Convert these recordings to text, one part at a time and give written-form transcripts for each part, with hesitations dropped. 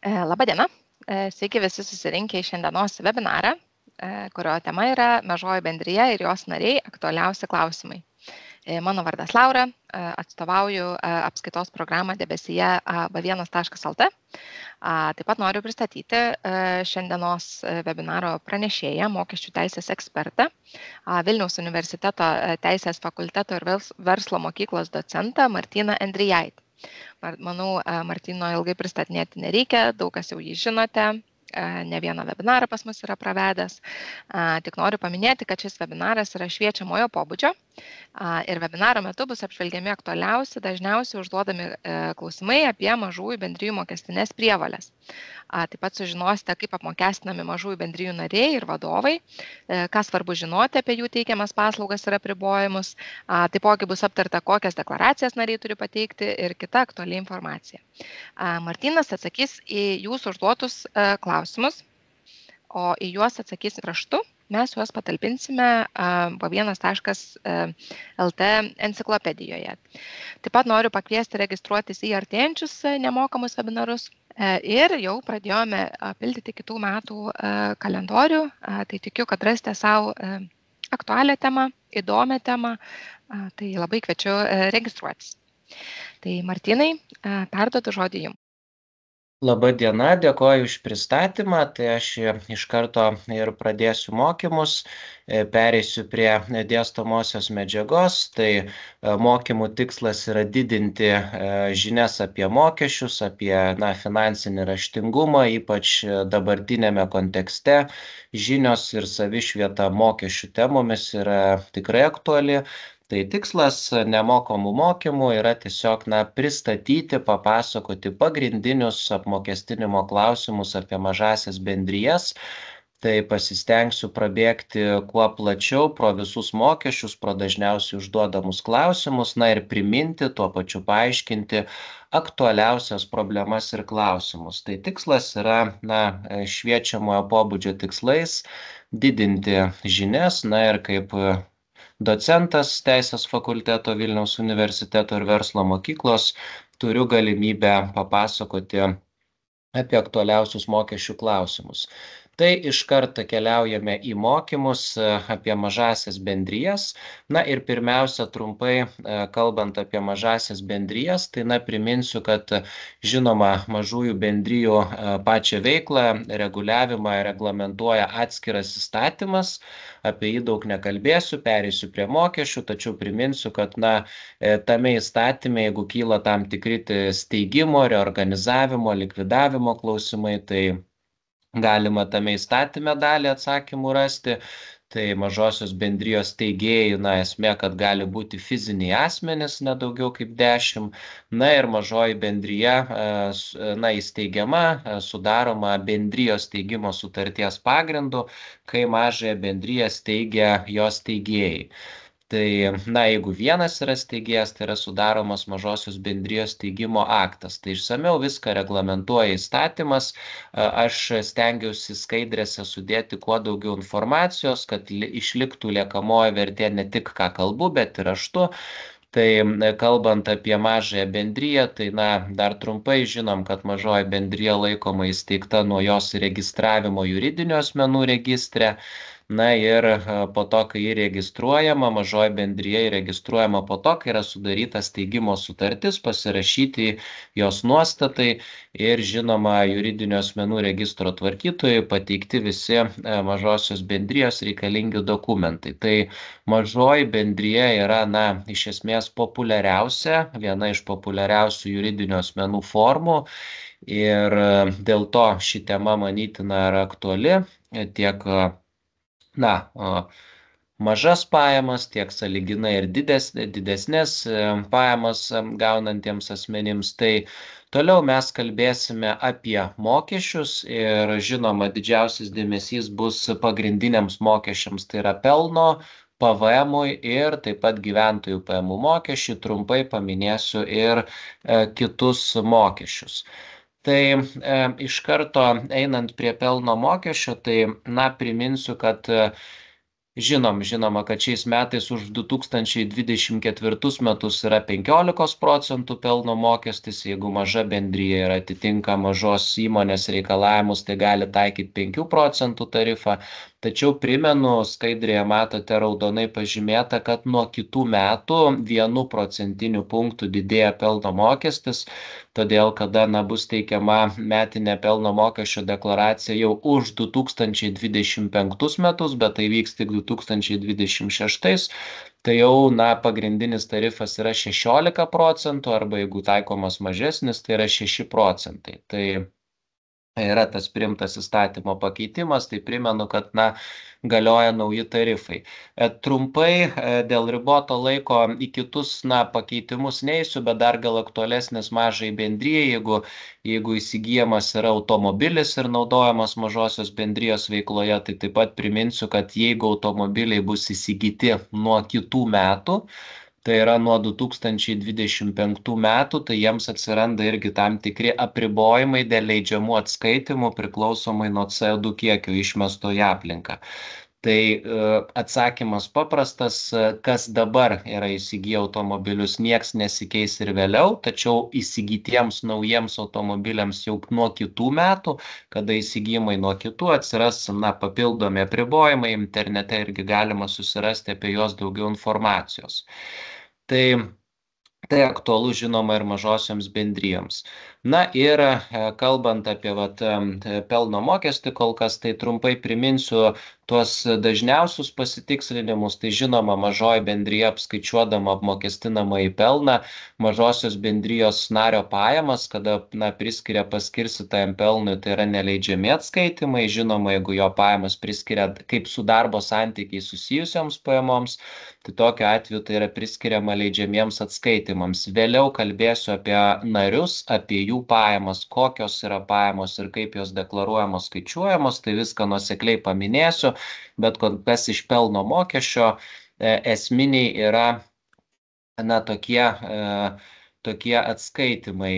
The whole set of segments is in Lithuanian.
Labą dieną. Sveiki visi susirinkę į šiandienos webinarą, kurio tema yra Mažoji bendrija ir jos nariai aktualiausi klausimai. Mano vardas Laura, atstovauju apskaitos programą debesyje b1.lt. Taip pat noriu pristatyti šiandienos webinaro pranešėją, mokesčių teisės ekspertą, Vilniaus universiteto teisės fakulteto ir verslo mokyklos docentą Martyną Endrijaitį. Manau, Martyno ilgai pristatinėti nereikia, daug kas jau jį žinote, ne vieną webinarą pas mus yra pravedęs. Tik noriu paminėti, kad šis webinaras yra šviečiamojo pobūdžio ir webinaro metu bus apžvelgiami aktualiausi, dažniausiai užduodami klausimai apie mažųjų bendrijų mokestinės prievolės. Taip pat sužinosite, kaip apmokestinami mažųjų bendrijų nariai ir vadovai, ką svarbu žinoti apie jų teikiamas paslaugas ir apribojimus. Taipogi bus aptarta, kokias deklaracijas nariai turi pateikti ir kita aktuali informacija. Martynas atsakys į jūsų užduotus klausimus, o į juos atsakys raštu. Mes juos patalpinsime b1.lt enciklopedijoje. Taip pat noriu pakviesti registruotis į artėjančius nemokamus webinarus ir jau pradėjome pildyti kitų metų kalendorių. Tai tikiu, kad rasite savo aktualią temą, įdomią temą. Tai labai kviečiu registruotis. Tai Martynai, perduodu žodį jums. Labą dieną, dėkoju už pristatymą. Tai aš iš karto ir pradėsiu mokymus, pereisiu prie dėstomosios medžiagos. Tai mokymų tikslas yra didinti žinias apie mokesčius, apie finansinį raštingumą, ypač dabartinėme kontekste. Žinios ir savišvieta mokesčių temomis yra tikrai aktuali. Tai tikslas nemokamų mokymų yra tiesiog pristatyti, papasakoti pagrindinius apmokestinimo klausimus apie mažąsias bendrijas. Tai pasistengsiu prabėgti kuo plačiau pro visus mokesčius, pro dažniausiai užduodamus klausimus, ir priminti, tuo pačiu paaiškinti aktualiausias problemas ir klausimus. Tai tikslas yra šviečiamojo pobūdžio tikslais didinti žinias, ir kaip docentas Teisės fakulteto Vilniaus universiteto ir verslo mokyklos turiu galimybę papasakoti apie aktualiausius mokesčių klausimus. Tai iš karto keliaujame į mokymus apie mažąsias bendrijas. Ir pirmiausia, trumpai kalbant apie mažąsias bendrijas, tai priminsiu, kad žinoma, mažųjų bendrijų pačią veiklą, reguliavimą reglamentuoja atskiras įstatymas. Apie jį daug nekalbėsiu, pereisiu prie mokesčių, tačiau priminsiu, kad tame įstatyme, jeigu kyla tam tikri steigimo, reorganizavimo, likvidavimo klausimai, tai galima tame įstatyme dalį atsakymų rasti. Tai mažosios bendrijos steigėjai, esmė, kad gali būti fiziniai asmenys, nedaugiau kaip 10. Ir mažoji bendrija, įsteigiama, sudaroma bendrijos steigimo sutarties pagrindu, kai mažąją bendriją steigia jos steigėjai. Tai, jeigu vienas yra steigėjas, tai yra sudaromas mažosios bendrijos steigimo aktas. Tai išsameu viską reglamentuoja įstatymas. Aš stengiausi skaidrėse sudėti kuo daugiau informacijos, kad išliktų liekamoji vertė ne tik ką kalbu, bet ir raštu. Tai kalbant apie mažąją bendriją, tai dar trumpai žinom, kad mažoji bendrija laikoma įsteigta nuo jos registravimo juridinių asmenų registre. Ir po to, kai jį registruojama, mažoji bendrija įregistruojama po to, kai yra sudaryta steigimo sutartis, pasirašyti jos nuostatai ir žinoma juridinių asmenų registro tvarkytojai pateikti visi mažosios bendrijos reikalingi dokumentai. Tai mažoji bendrija yra, iš esmės populiariausia, viena iš populiariausių juridinių asmenų formų. Ir dėl to ši tema manytina yra aktuali tiek mažas pajamas, tiek sąlyginai ir didesnės pajamas gaunantiems asmenims. Tai toliau mes kalbėsime apie mokesčius ir žinoma, didžiausias dėmesys bus pagrindiniams mokesčiams, tai yra pelno, PVM-ui ir taip pat gyventojų pajamų mokesčiui. Trumpai paminėsiu ir kitus mokesčius. Tai iš karto einant prie pelno mokesčio, tai priminsiu, kad Žinoma, kad šiais metais už 2024 metus yra 15% pelno mokestis, jeigu maža bendrija ir atitinka mažos įmonės reikalavimus, tai gali taikyti 5% tarifą. Tačiau primenu, skaidrėje matote raudonai pažymėta, kad nuo kitų metų 1% didėja pelno mokestis, todėl kada bus teikiama metinė pelno mokesčio deklaracija jau už 2025 metus, bet tai vyks tik 2026, tai jau pagrindinis tarifas yra 16%, arba jeigu taikomas mažesnis, tai yra 6%. Tai yra tas priimtas įstatymo pakeitimas, tai primenu, kad galioja nauji tarifai. Trumpai dėl riboto laiko į kitus pakeitimus neisiu, bet dar gal aktualesnis mažai bendrijai, jeigu įsigijamas yra automobilis ir naudojamas mažosios bendrijos veikloje, tai taip pat priminsiu, kad jeigu automobiliai bus įsigyti nuo kitų metų, tai yra nuo 2025 metų, tai jiems atsiranda irgi tam tikri apribojimai dėl leidžiamų atskaitimų priklausomai nuo CO2 kiekio išmesto į aplinką. Tai atsakymas paprastas, kas dabar yra įsigiję automobilius, nieks nesikeis ir vėliau, tačiau įsigytiems naujiems automobiliams jau nuo kitų metų, kada įsigijimai nuo kitų atsiras papildomi apribojimai, internete irgi galima susirasti apie juos daugiau informacijos. Tai aktualu žinoma ir mažosioms bendrijoms. Ir kalbant apie pelno mokestį kol kas, tai trumpai priminsiu tuos dažniausius pasitikslinimus. Tai žinoma, mažoji bendrija apskaičiuodama apmokestinamą į pelną mažosios bendrijos nario pajamas, kada priskiria paskirstytajam pelnui, tai yra neleidžiami atskaitimai. Žinoma, jeigu jo pajamas priskiria kaip su darbo santykiai susijusioms pajamoms, tai tokiu atveju tai yra priskiriama leidžiamiems atskaitimams. Vėliau kalbėsiu apie narius, apie jų pajamas, kokios yra pajamos ir kaip jos deklaruojamos, skaičiuojamos, tai viską nuosekliai paminėsiu, bet kas iš pelno mokesčio esminiai yra tokie atskaitimai.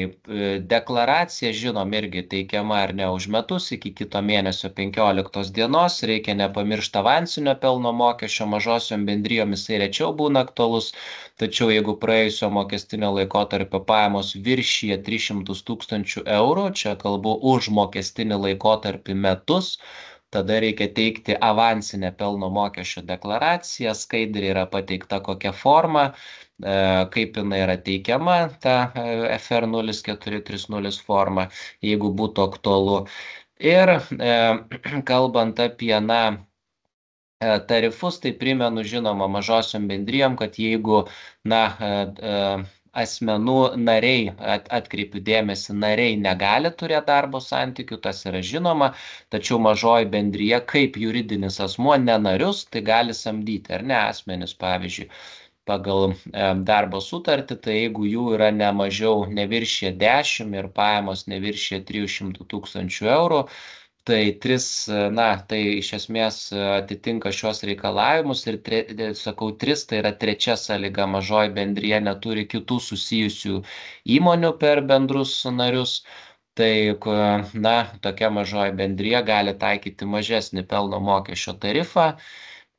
Deklaracija, žinom, irgi teikiama ar ne už metus iki kito mėnesio 15 dienos. Reikia nepamiršti avansinio pelno mokesčio, mažosiom bendrijom jisai rečiau būna aktualus, tačiau jeigu praėjusio mokestinio laikotarpio pajamos viršyje 300 000 eurų, čia kalbu už mokestinį laikotarpį metus, tada reikia teikti avansinę pelno mokesčio deklaraciją, skaidriai yra pateikta kokia forma, kaip jinai yra teikiama, ta FR 0430 forma, jeigu būtų aktualu. Ir kalbant apie tarifus, tai primenu žinoma mažosiom bendrijom, kad jeigu asmenų nariai, atkreipiu dėmesį, nariai negali turėti darbo santykių, tas yra žinoma, tačiau mažoji bendrija kaip juridinis asmuo nenarius, tai gali samdyti, ar ne, asmenis, pavyzdžiui, pagal darbo sutartį, tai jeigu jų yra ne mažiau neviršė 10 ir pajamos neviršė 300 000 eurų, tai tai iš esmės atitinka šios reikalavimus ir, sakau, 3 tai yra trečia sąlyga, mažoji bendrija neturi kitų susijusių įmonių per bendrus narius, tai tokia mažoji bendrija gali taikyti mažesnį pelno mokesčio tarifą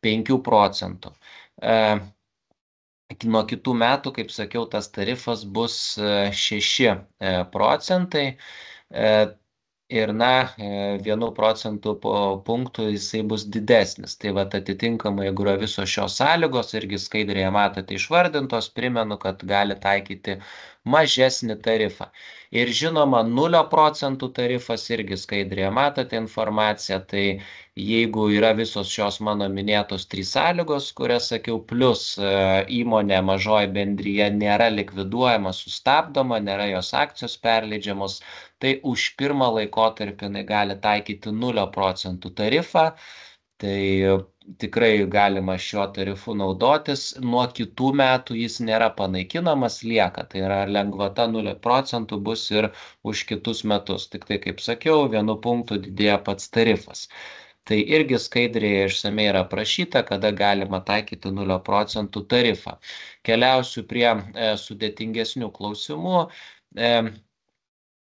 5%. Nuo kitų metų, kaip sakiau, tas tarifas bus 6%. Ir 1% punktų jisai bus didesnis. Tai atitinkamai, jeigu yra visos šios sąlygos, irgi skaidrėje matote išvardintos, primenu, kad gali taikyti mažesnį tarifą. Ir žinoma, 0% tarifas irgi skaidrėje matote informaciją, tai jeigu yra visos šios mano minėtos 3 sąlygos, kurias sakiau, plus įmonė mažoji bendrija nėra likviduojama, sustabdoma, nėra jos akcijos perleidžiamos, tai už pirmą laikotarpį jinai gali taikyti 0% tarifą, tai tikrai galima šiuo tarifu naudotis. Nuo kitų metų jis nėra panaikinamas, lieka, tai yra lengvata 0% bus ir už kitus metus. Tik tai, kaip sakiau, 1 punktu didėja pats tarifas. Tai irgi skaidrėje išsamei yra aprašyta, kada galima taikyti 0% tarifą. Keliausiu prie sudėtingesnių klausimų.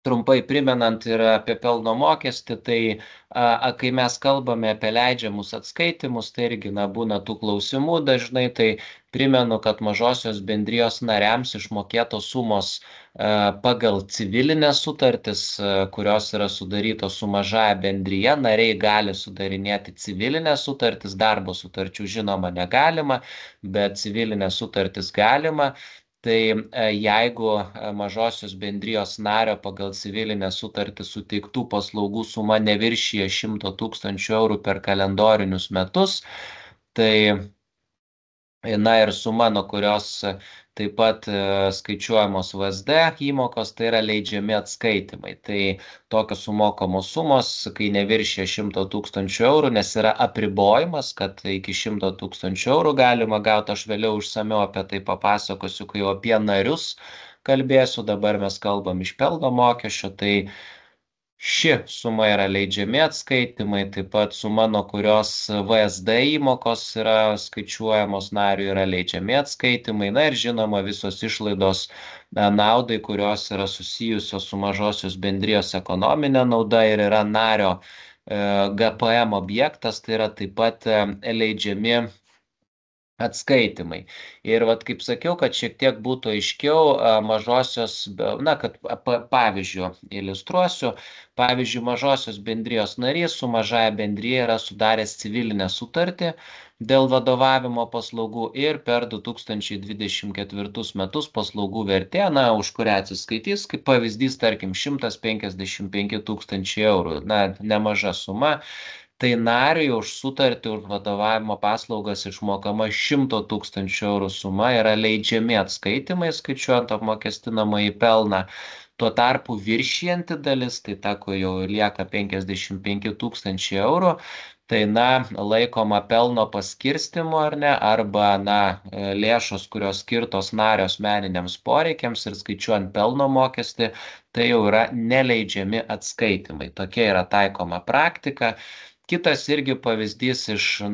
trumpai primenant ir apie pelno mokestį, tai kai mes kalbame apie leidžiamus atskaitimus, tai irgi būna tų klausimų dažnai, tai primenu, kad mažosios bendrijos nariams išmokėtos sumos pagal civilinės sutartis, kurios yra sudarytos su mažaja bendryje, nariai gali sudarinėti civilinės sutartis, darbo sutarčių žinoma negalima, bet civilinės sutartis galima. Tai jeigu mažosios bendrijos nario pagal civilinę sutartį suteiktų paslaugų suma neviršyje 100 tūkstančių eurų per kalendorinius metus, tai ir suma, nuo kurios taip pat skaičiuojamos VSD įmokos, tai yra leidžiami atskaitimai. Tai tokios sumokamos sumos, kai neviršė 100 tūkstančių eurų, nes yra apribojimas, kad iki 100 tūkstančių eurų galima gauti, aš vėliau išsamiau apie tai papasakosiu, kai jau apie narius kalbėsiu, dabar mes kalbam iš pelno mokesčio, tai ši suma yra leidžiami atskaitimai, taip pat suma, nuo kurios VSD įmokos yra skaičiuojamos nariui, yra leidžiami atskaitimai. Ir žinoma, visos išlaidos naudai, kurios yra susijusios su mažosios bendrijos ekonominė nauda ir yra nario GPM objektas, tai yra taip pat leidžiami atskaitimai. Ir kaip sakiau, kad šiek tiek būtų aiškiau mažosios, kad pavyzdžių iliustruosiu, pavyzdžiui, mažosios bendrijos narys su mažaja bendrija yra sudaręs civilinę sutartį dėl vadovavimo paslaugų ir per 2024 metus paslaugų vertė, už kurią atsiskaitys, kaip pavyzdys, tarkim, 155 tūkstančiai eurų, nemaža suma. Tai nariui už sutartį už vadovavimo paslaugas išmokama 100 tūkstančių eurų suma yra leidžiami atskaitimai, skaičiuojant apmokestinamąjį pelną. Tuo tarpu viršijanti dalis, tai ta, kur jau lieka 55 tūkstančiai eurų, tai laikoma pelno paskirstimu ar ne, arba lėšos, kurios skirtos nario asmeniniams poreikiams ir skaičiuojant pelno mokestį, tai jau yra neleidžiami atskaitimai. Tokia yra taikoma praktika. Kitas irgi pavyzdys iš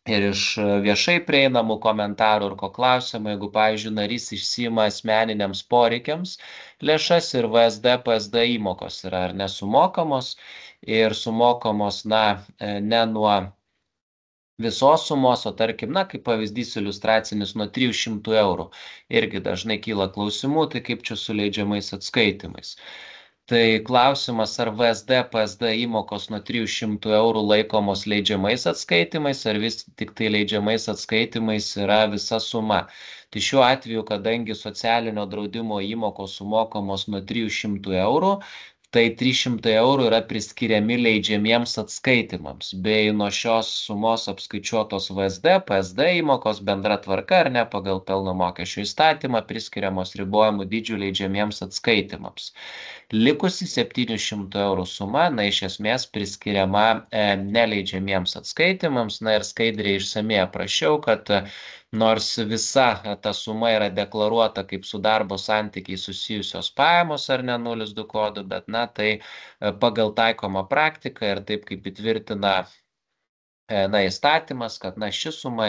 viešai prieinamų komentarų ir ko klausimų, jeigu, pavyzdžiui, narys išsiima asmeniniams poreikiams lėšas ir VSD, PSD įmokos yra ar nesumokamos ir sumokamos, ne nuo visos sumos, o tarkim, kaip pavyzdys iliustracinis, nuo 300 eurų. Irgi dažnai kyla klausimų, tai kaip čia su leidžiamais atskaitimais. Tai klausimas, ar VSD, PSD įmokos nuo 300 eurų laikomos leidžiamais atskaitimais, ar vis tik tai leidžiamais atskaitimais yra visa suma. Tai šiuo atveju, kadangi socialinio draudimo įmokos sumokamos nuo 300 eurų, tai 300 eurų yra priskiriami leidžiamiems atskaitimams, bei nuo šios sumos apskaičiuotos VSD, PSD įmokos bendra tvarka ar ne pagal pelno mokesčio įstatymą priskiriamos ribojimų dydžių leidžiamiems atskaitimams. Likusi 700 eurų suma, iš esmės priskiriama neleidžiamiems atskaitimams, ir skaidriai išsamei aprašiau, kad nors visa ta suma yra deklaruota kaip su darbo santykiai susijusios pajamos ar ne 02 kodu, bet tai pagal taikomą praktiką ir taip kaip įtvirtina įstatymas, kad ši suma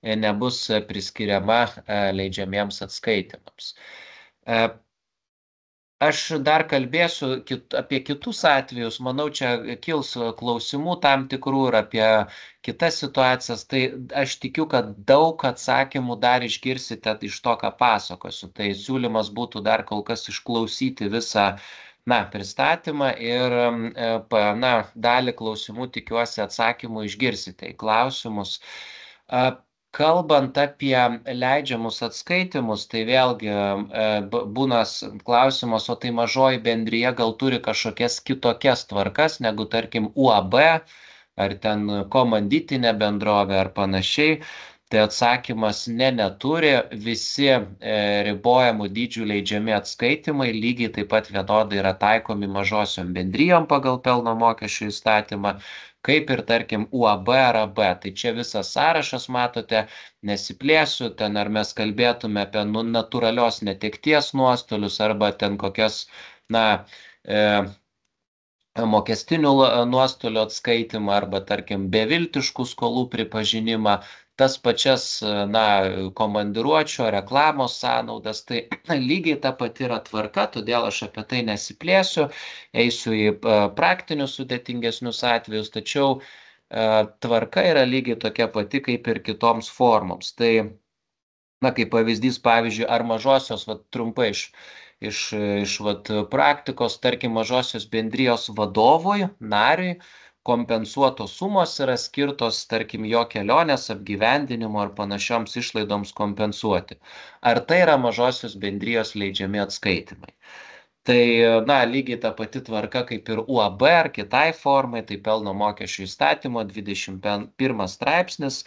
nebus priskiriama leidžiamiems atskaitimams. Aš dar kalbėsiu apie kitus atvejus, manau, čia kils klausimų tam tikrų ir apie kitas situacijas, tai aš tikiu, kad daug atsakymų dar išgirsite iš to, ką pasakosiu. Tai siūlymas būtų dar kol kas išklausyti visą pristatymą ir dalį klausimų tikiuosi atsakymų išgirsite į klausimus. Kalbant apie leidžiamus atskaitimus, tai vėlgi būna klausimas, o tai mažoji bendrija gal turi kažkokias kitokias tvarkas negu, tarkim, UAB ar ten komanditinė bendrovė ar panašiai. Tai atsakymas neturi, visi ribojamų dydžių leidžiami atskaitimai lygiai taip pat vienodai yra taikomi mažosiom bendrijom pagal pelno mokesčio įstatymą, kaip ir, tarkim, UAB ar AB. Tai čia visas sąrašas, matote, nesiplėsiu, ten ar mes kalbėtume apie natūralios netekties nuostolius arba ten kokias, mokestinių nuostolių atskaitimą arba, tarkim, beviltiškų skolų pripažinimą. tas pačias, komandiruočio, reklamos sąnaudas, tai lygiai ta pati yra tvarka, todėl aš apie tai nesiplėsiu, eisiu į praktinius sudėtingesnius atvejus, tačiau tvarka yra lygiai tokia pati kaip ir kitoms formoms. Tai, kaip pavyzdys, pavyzdžiui, ar mažosios, trumpai iš praktikos, tarkim, mažosios bendrijos vadovui, nariui, kompensuotos sumos yra skirtos, tarkim, jo kelionės, apgyvendinimo ar panašioms išlaidoms kompensuoti. Ar tai yra mažosios bendrijos leidžiami atskaitimai? Tai, lygiai ta pati tvarka kaip ir UAB ar kitai formai, tai pelno mokesčio įstatymo 21 straipsnis,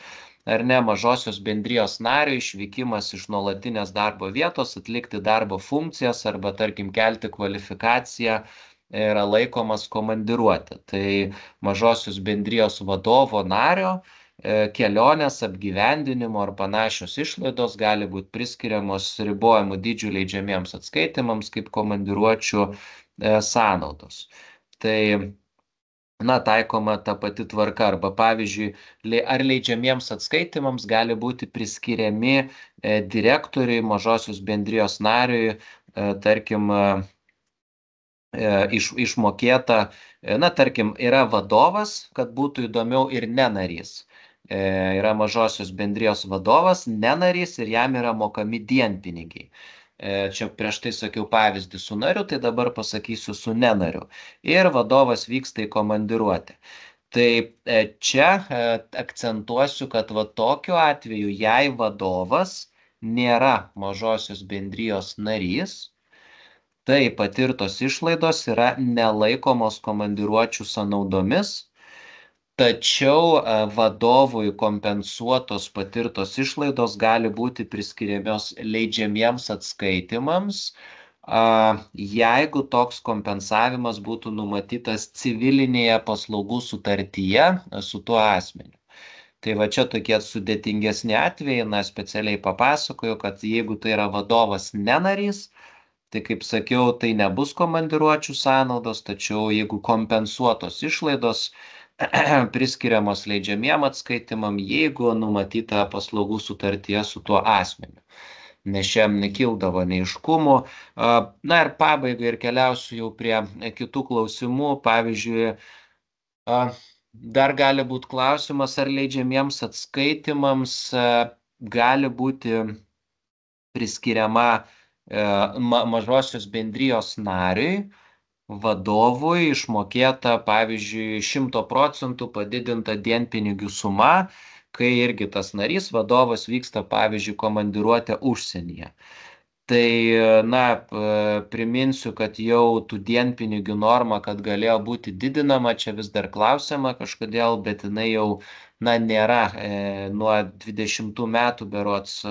ar ne, mažosios bendrijos nario išvykimas iš nuolatinės darbo vietos, atlikti darbo funkcijas arba, tarkim, kelti kvalifikaciją yra laikomas komandiruoti. Tai mažosios bendrijos vadovo nario kelionės, apgyvendinimo ar panašios išlaidos gali būti priskiriamos ribojimų dydžių leidžiamiems atskaitimams kaip komandiruočių sąnaudos. Tai, taikoma ta pati tvarka arba, pavyzdžiui, ar leidžiamiems atskaitimams gali būti priskiriami direktoriui, mažosios bendrijos nariui, tarkim, išmokėta, tarkim, yra vadovas, kad būtų įdomiau, ir nenarys. Yra mažosios bendrijos vadovas, nenarys ir jam yra mokami dienpinigiai. Čia prieš tai sakiau pavyzdį su nariu, tai dabar pasakysiu su nenariu. Ir vadovas vyksta į komandiruotę. Tai čia akcentuosiu, kad tokiu atveju, jei vadovas nėra mažosios bendrijos narys, tai patirtos išlaidos yra nelaikomos komandiruočių sąnaudomis, tačiau vadovui kompensuotos patirtos išlaidos gali būti priskiriamios leidžiamiems atskaitimams, jeigu toks kompensavimas būtų numatytas civilinėje paslaugų sutartyje su tuo asmeniu. Tai va čia tokie sudėtingesni atvejai, specialiai papasakoju, kad jeigu tai yra vadovas nenarys, tai, kaip sakiau, tai nebus komandiruočių sąnaudos, tačiau jeigu kompensuotos išlaidos priskiriamos leidžiamiem atskaitimam, jeigu numatyta paslaugų sutartyje su tuo asmeniu. Nes čia nekildavo neiškumų. Ir pabaigai ir keliausiu jau prie kitų klausimų. Pavyzdžiui, dar gali būti klausimas, ar leidžiamiems atskaitimams gali būti priskiriama mažosios bendrijos nariui, vadovui išmokėta, pavyzdžiui, 100% padidinta dienpinigių suma, kai irgi tas narys, vadovas, vyksta, pavyzdžiui, komandiruotę užsienyje. Tai, priminsiu, kad jau tų dienpinigių norma, kad galėjo būti didinama, čia vis dar klausiama kažkodėl, bet jinai jau, nėra nuo 20 metų berods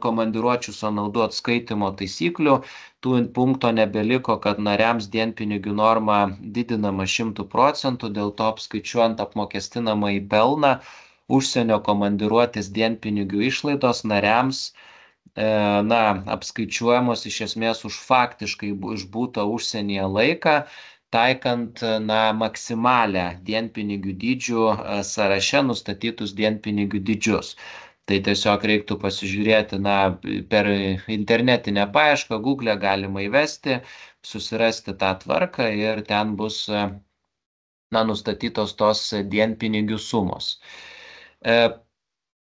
komandiruočių sąnaudų atskaitimo taisyklių. Tų punkto nebeliko, kad nariams dienpinigių norma didinama 100%, dėl to apskaičiuojant apmokestinamą į pelną, užsienio komandiruotės dienpinigių išlaidos nariams apskaičiuojamos iš esmės už faktiškai išbūtą užsienyje laiką, taikant maksimalę dienpinigių dydžių sąraše nustatytus dienpinigių dydžius. Tai tiesiog reiktų pasižiūrėti, per internetinę paiešką, Google galima įvesti, susirasti tą tvarką ir ten bus nustatytos tos dienpinigių sumos.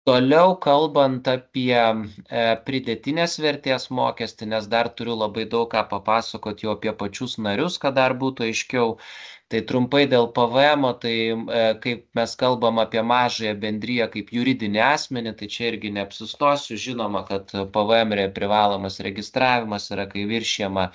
Toliau kalbant apie pridėtinės vertės mokestį, nes dar turiu labai daug ką papasakoti jau apie pačius narius, kad dar būtų aiškiau. Tai trumpai dėl PVM, tai kaip mes kalbam apie mažąją bendriją kaip juridinį asmenį, tai čia irgi neapsistosiu. Žinoma, kad PVM privalomas registravimas yra, kai viršijama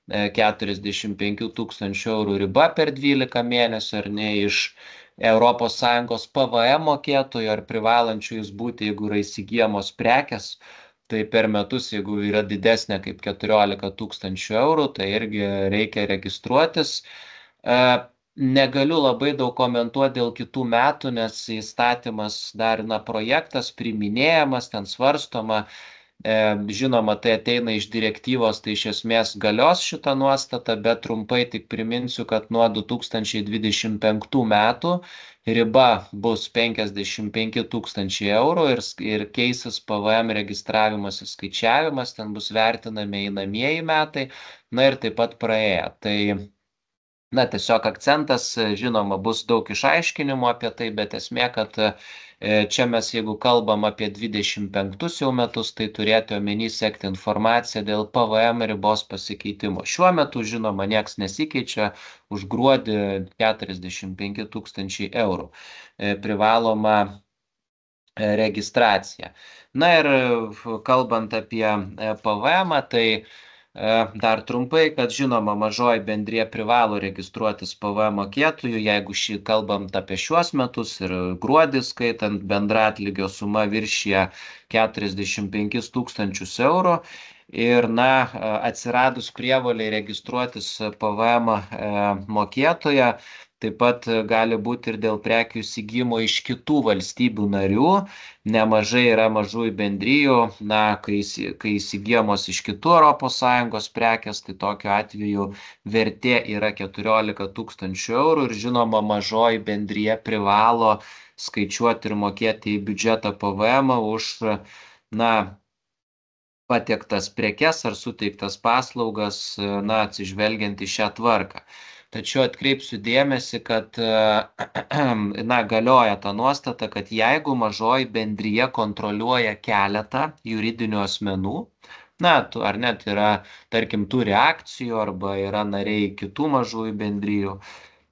45 000 eurų riba per 12 mėnesių, ar ne, iš ES PVM mokėtojų ar privalančių jis būti, jeigu yra įsigijamos prekės, tai per metus, jeigu yra didesnė kaip 14 000 eurų, tai irgi reikia registruotis. Negaliu labai daug komentuoti dėl kitų metų, nes įstatymas dar projektas priiminėjamas, ten svarstoma. Žinoma, tai ateina iš direktyvos, tai iš esmės galios šitą nuostatą, bet trumpai tik priminsiu, kad nuo 2025 metų riba bus 55 tūkstančiai eurų ir keisis PVM registravimas ir skaičiavimas, ten bus vertinami einamieji metai, na ir taip pat praėję. Tai na, tiesiog akcentas, žinoma, bus daug išaiškinimų apie tai, bet esmė, kad čia mes, jeigu kalbam apie 25 jau metus, tai turėti omeny sekti informaciją dėl PVM ribos pasikeitimo. Šiuo metu, žinoma, nieks nesikeičia, už gruodį 45 tūkstančiai eurų privaloma registracija. Na ir kalbant apie PVM, tai dar trumpai, kad žinoma, mažoji bendrija privalo registruotis PVM mokėtojų, jeigu kalbant apie šiuos metus ir gruodį skaitant, bendra atlygio suma viršyje 45 tūkstančius eurų. Ir, na, atsiradus prievoliai registruotis PVM mokėtoją, taip pat gali būti ir dėl prekių įsigymo iš kitų valstybių narių. Nemažai yra mažųjų bendrijų, na, kai įsigijamos iš kitų ES prekės, tai tokiu atveju vertė yra 14 tūkstančių eurų ir žinoma, mažoji bendrija privalo skaičiuoti ir mokėti į biudžetą PVM už, na, patiektas prekes ar suteiktas paslaugas, na, atsižvelgiant į šią tvarką. Tačiau atkreipsiu dėmesį, kad na, galioja ta nuostata, kad jeigu mažoji bendrija kontroliuoja keletą juridinių asmenų, na, ar net yra, tarkim, turi akcijų, arba yra nariai kitų mažųjų bendrijų,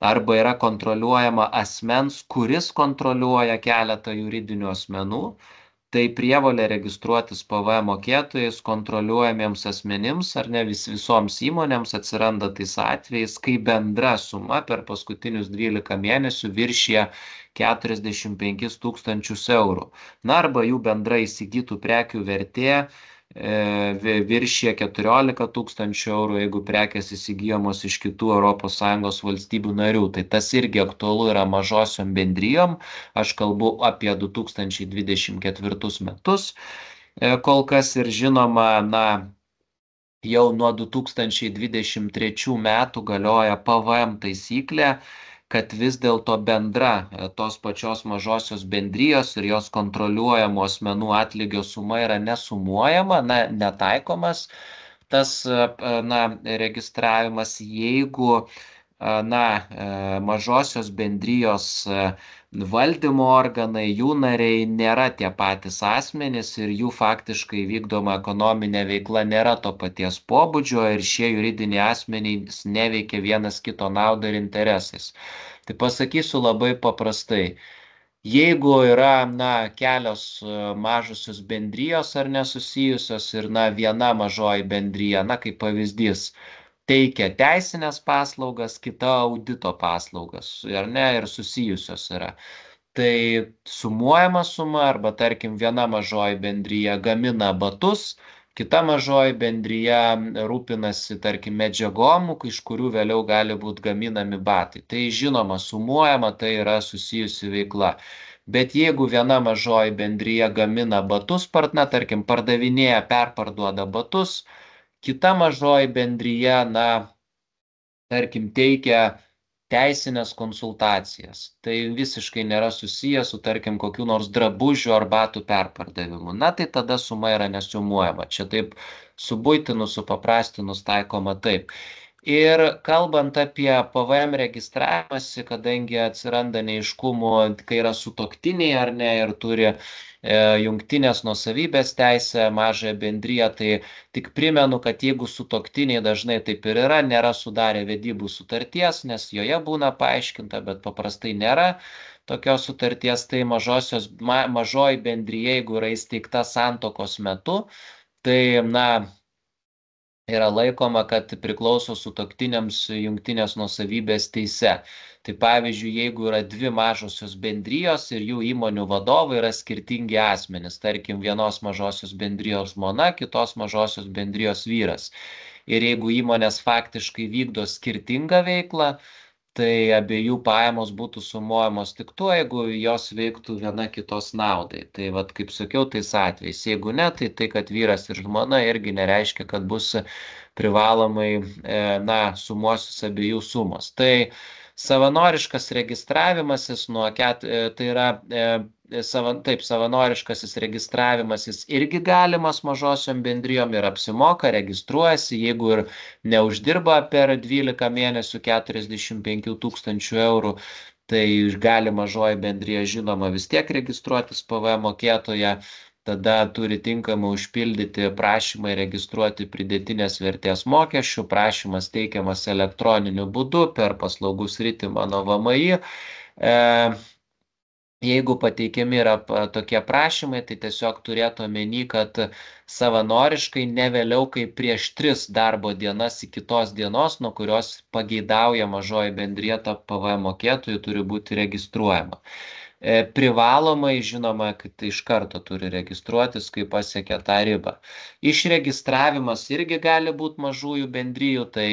arba yra kontroliuojama asmens, kuris kontroliuoja keletą juridinių asmenų, tai prievolė registruotis PVM mokėtojais kontroliuojamiems asmenims ar ne visoms įmonėms atsiranda tais atvejais, kai bendra suma per paskutinius 12 mėnesių viršyje 45 tūkstančius eurų. Na, arba jų bendra įsigytų prekių vertė viršyje 14 tūkstančių eurų, jeigu prekės įsigijamos iš kitų ES valstybių narių. Tai tas irgi aktualu yra mažosiom bendrijom. Aš kalbu apie 2024 metus. Kol kas ir žinoma, na, jau nuo 2023 metų galioja PVM taisyklė, kad vis dėlto bendra tos pačios mažosios bendrijos ir jos kontroliuojamų asmenų atlygio suma yra nesumuojama, na, netaikomas tas, na, registravimas, jeigu, na, mažosios bendrijos valdymo organai, jų nariai nėra tie patys asmenys ir jų faktiškai vykdoma ekonominė veikla nėra to paties pobūdžio ir šie juridiniai asmenys neveikia vienas kito naudai ir interesais. Tai pasakysiu labai paprastai. Jeigu yra, na, kelios mažosios bendrijos ar nesusijusios ir, na, viena mažoji bendrija, na, kaip pavyzdys, teikia teisinės paslaugas, kita audito paslaugas, ar ne, ir susijusios yra. Tai sumuojama suma, arba tarkim viena mažoji bendrija gamina batus, kita mažoji bendrija rūpinasi, tarkim, medžiagom, iš kurių vėliau gali būti gaminami batai. Tai žinoma, sumuojama, tai yra susijusi veikla. Bet jeigu viena mažoji bendrija gamina batus, na, tarkim, pardavinėja, perparduoda batus, kita mažoji bendrija, na, tarkim, teikia teisinės konsultacijas. Tai visiškai nėra susijęs su, tarkim, kokiu nors drabužių ar batų perpardavimu. Na, tai tada suma yra nesumuojama. Čia taip subuitinus, supaprastinus taikoma taip. Ir kalbant apie PVM registravimąsi, kadangi atsiranda neaiškumų, kai yra sutuoktiniai ar ne ir turi jungtinės nuosavybės teisę, mažąją bendriją, tai tik primenu, kad jeigu sutuoktiniai dažnai taip ir yra, nėra sudarę vedybų sutarties, nes joje būna paaiškinta, bet paprastai nėra tokios sutarties, tai mažoji bendrija, jeigu yra įsteigta santuokos metu, tai, na, yra laikoma, kad priklauso sutuoktiniams jungtinės nuosavybės teise. Tai pavyzdžiui, jeigu yra dvi mažosios bendrijos ir jų įmonių vadovai yra skirtingi asmenys, tarkim, vienos mažosios bendrijos žmona, kitos mažosios bendrijos vyras. Ir jeigu įmonės faktiškai vykdo skirtingą veiklą, tai abiejų pajamos būtų sumuojamos tik tuo, jeigu jos veiktų viena kitos naudai. Tai vat, kaip sakiau, tais atvejais. Jeigu ne, tai kad vyras ir žmona irgi nereiškia, kad bus privalomai, sumuosis abiejų sumos. Tai savanoriškas registravimasis tai yra savanoriškasis registravimasis irgi galimas mažosiom bendrijom ir apsimoka, registruojasi, jeigu ir neuždirba per 12 mėnesių 45 000 eurų, tai gali mažoji bendrija žinoma vis tiek registruotis PVM mokėtoje, tada turi tinkamai užpildyti prašymą registruoti pridėtinės vertės mokesčių, prašymas teikiamas elektroniniu būdu per paslaugų sritį mano VMI. Jeigu pateikiami yra tokie prašymai, tai tiesiog turėtų omeny, kad savanoriškai ne vėliau kaip prieš 3 darbo dienas iki tos dienos, nuo kurios pageidauja mažoji bendrija tapti PVM mokėtojų, turi būti registruojama. Privalomai, žinoma, kad iš karto turi registruotis, kai pasiekia tą ribą. Išregistravimas irgi gali būti mažųjų bendrijų, tai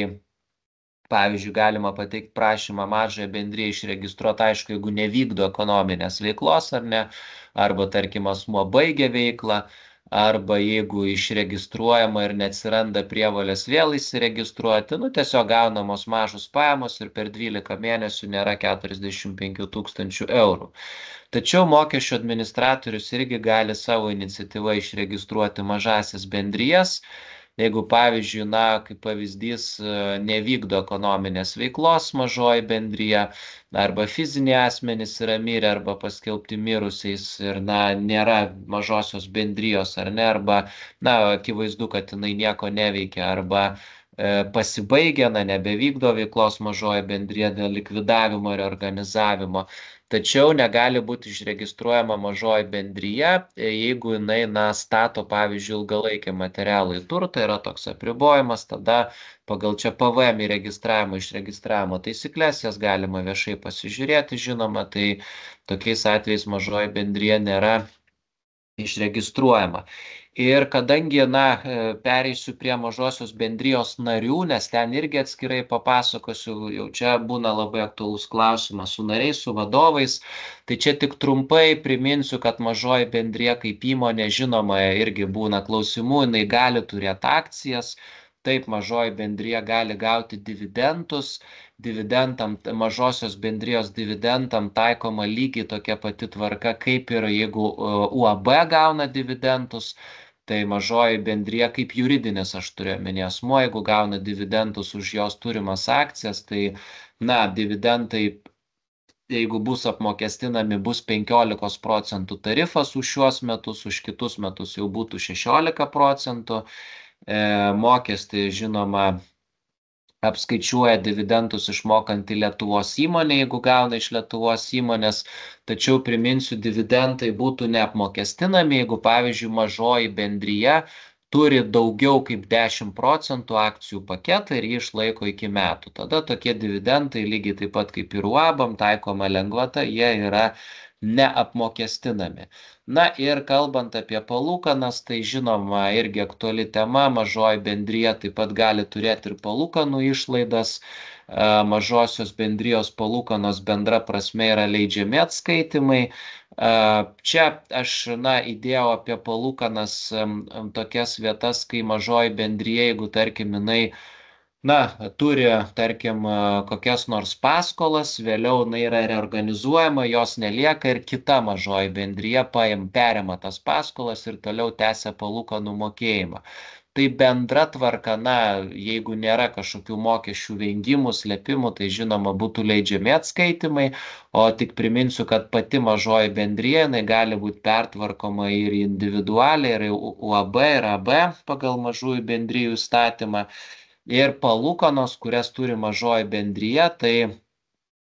pavyzdžiui, galima pateikti prašymą mažąją bendriją išregistruoti, aišku, jeigu nevykdo ekonominės veiklos ar ne, arba, tarkim, asmuo baigia veiklą, arba jeigu išregistruojama ir neatsiranda prievolės vėl įsiregistruoti, tiesiog gaunamos mažos pajamos ir per 12 mėnesių nėra 45 000 eurų. Tačiau mokesčių administratorius irgi gali savo iniciatyvą išregistruoti mažasias bendrijas. Jeigu, pavyzdžiui, kaip pavyzdys, nevykdo ekonominės veiklos mažoji bendrija, arba fiziniai asmenys yra mirę, arba paskelbti mirusiais ir, nėra mažosios bendrijos, ar ne, arba, akivaizdu, kad jinai nieko neveikia, arba pasibaigia, nebevykdo veiklos mažoji bendrija dėl likvidavimo ir organizavimo. Tačiau negali būti išregistruojama mažoji bendrija, jeigu jinai, stato, pavyzdžiui, ilgalaikį materialų į turtą, yra toks apribojimas, tada pagal čia PVM įregistravimo, išregistravimo taisyklės, jas galima viešai pasižiūrėti, žinoma, tai tokiais atvejais mažoji bendrija nėra išregistruojama. Ir kadangi, pereisiu prie mažosios bendrijos narių, nes ten irgi atskirai papasakosiu, jau čia būna labai aktualus klausimas su nariais, su vadovais, tai čia tik trumpai priminsiu, kad mažoji bendrija kaip įmonė, žinoma, irgi būna klausimų, jinai gali turėti akcijas, taip mažoji bendrija gali gauti dividendus, mažosios bendrijos dividendam taikoma lygiai tokia pati tvarka, kaip ir jeigu UAB gauna dividendus, tai mažoji bendrija kaip juridinis, aš turiu omeny asmuo, jeigu gauna dividendus už jos turimas akcijas, tai, dividendai, jeigu bus apmokestinami, bus 15% tarifas už šiuos metus, už kitus metus jau būtų 16%. Mokestį, žinoma, apskaičiuoja dividendus išmokantį Lietuvos įmonė, jeigu gauna iš Lietuvos įmonės, tačiau priminsiu, dividendai būtų neapmokestinami, jeigu, pavyzdžiui, mažoji bendrija turi daugiau kaip 10% akcijų paketą ir jį išlaiko iki metų. Tada tokie dividendai, lygiai taip pat kaip ir UABam taikoma lengvata, jie yra neapmokestinami. Ir kalbant apie palūkanas, tai žinoma irgi aktuali tema, mažoji bendrija taip pat gali turėti ir palūkanų išlaidas, mažosios bendrijos palūkanos bendra prasme yra leidžiami atskaitimai. Čia aš, įdėjau apie palūkanas tokias vietas, kai mažoji bendrija, jeigu, tarkim, jinai turi, tarkim, kokias nors paskolas, vėliau jinai yra reorganizuojama, jos nelieka ir kita mažoji bendrija perima tas paskolas ir toliau tęsia palūkanų mokėjimą. Tai bendra tvarka, jeigu nėra kažkokių mokesčių vengimų, slėpimų, tai žinoma būtų leidžiami atskaitimai, o tik priminsiu, kad pati mažoji bendrija, jinai gali būti pertvarkoma ir individualiai, ir UAB, ir AB pagal mažųjų bendrijų įstatymą. Ir palūkanos, kurias turi mažoji bendrija, tai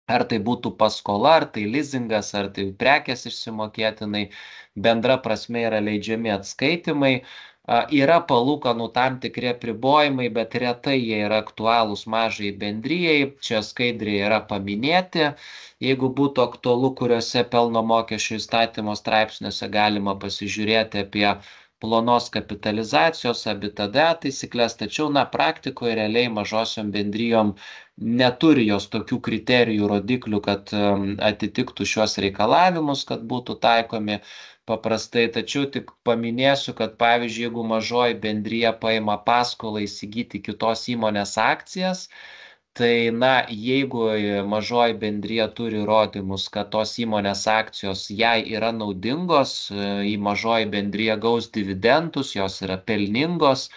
ar tai būtų paskola, ar tai lizingas, ar tai prekės išsimokėtinai, bendra prasme yra leidžiami atskaitimai. Yra palūkanų tam tikri apribojimai, bet retai jie yra aktualūs mažai bendrijai. Čia skaidriai yra paminėti. Jeigu būtų aktualu, kuriuose pelno mokesčio įstatymo straipsniuose galima pasižiūrėti apie plonos kapitalizacijos, EBITDA taisyklės, tačiau, praktikoje realiai mažosiom bendrijom neturi jos tokių kriterijų, rodiklių, kad atitiktų šios reikalavimus, kad būtų taikomi paprastai. Tačiau tik paminėsiu, kad pavyzdžiui, jeigu mažoji bendrija paima paskolą įsigyti kitos įmonės akcijas, tai, na, jeigu mažoji bendrija turi įrodymus, kad tos įmonės akcijos jai yra naudingos, į mažoji bendrija gaus dividendus, jos yra pelningos,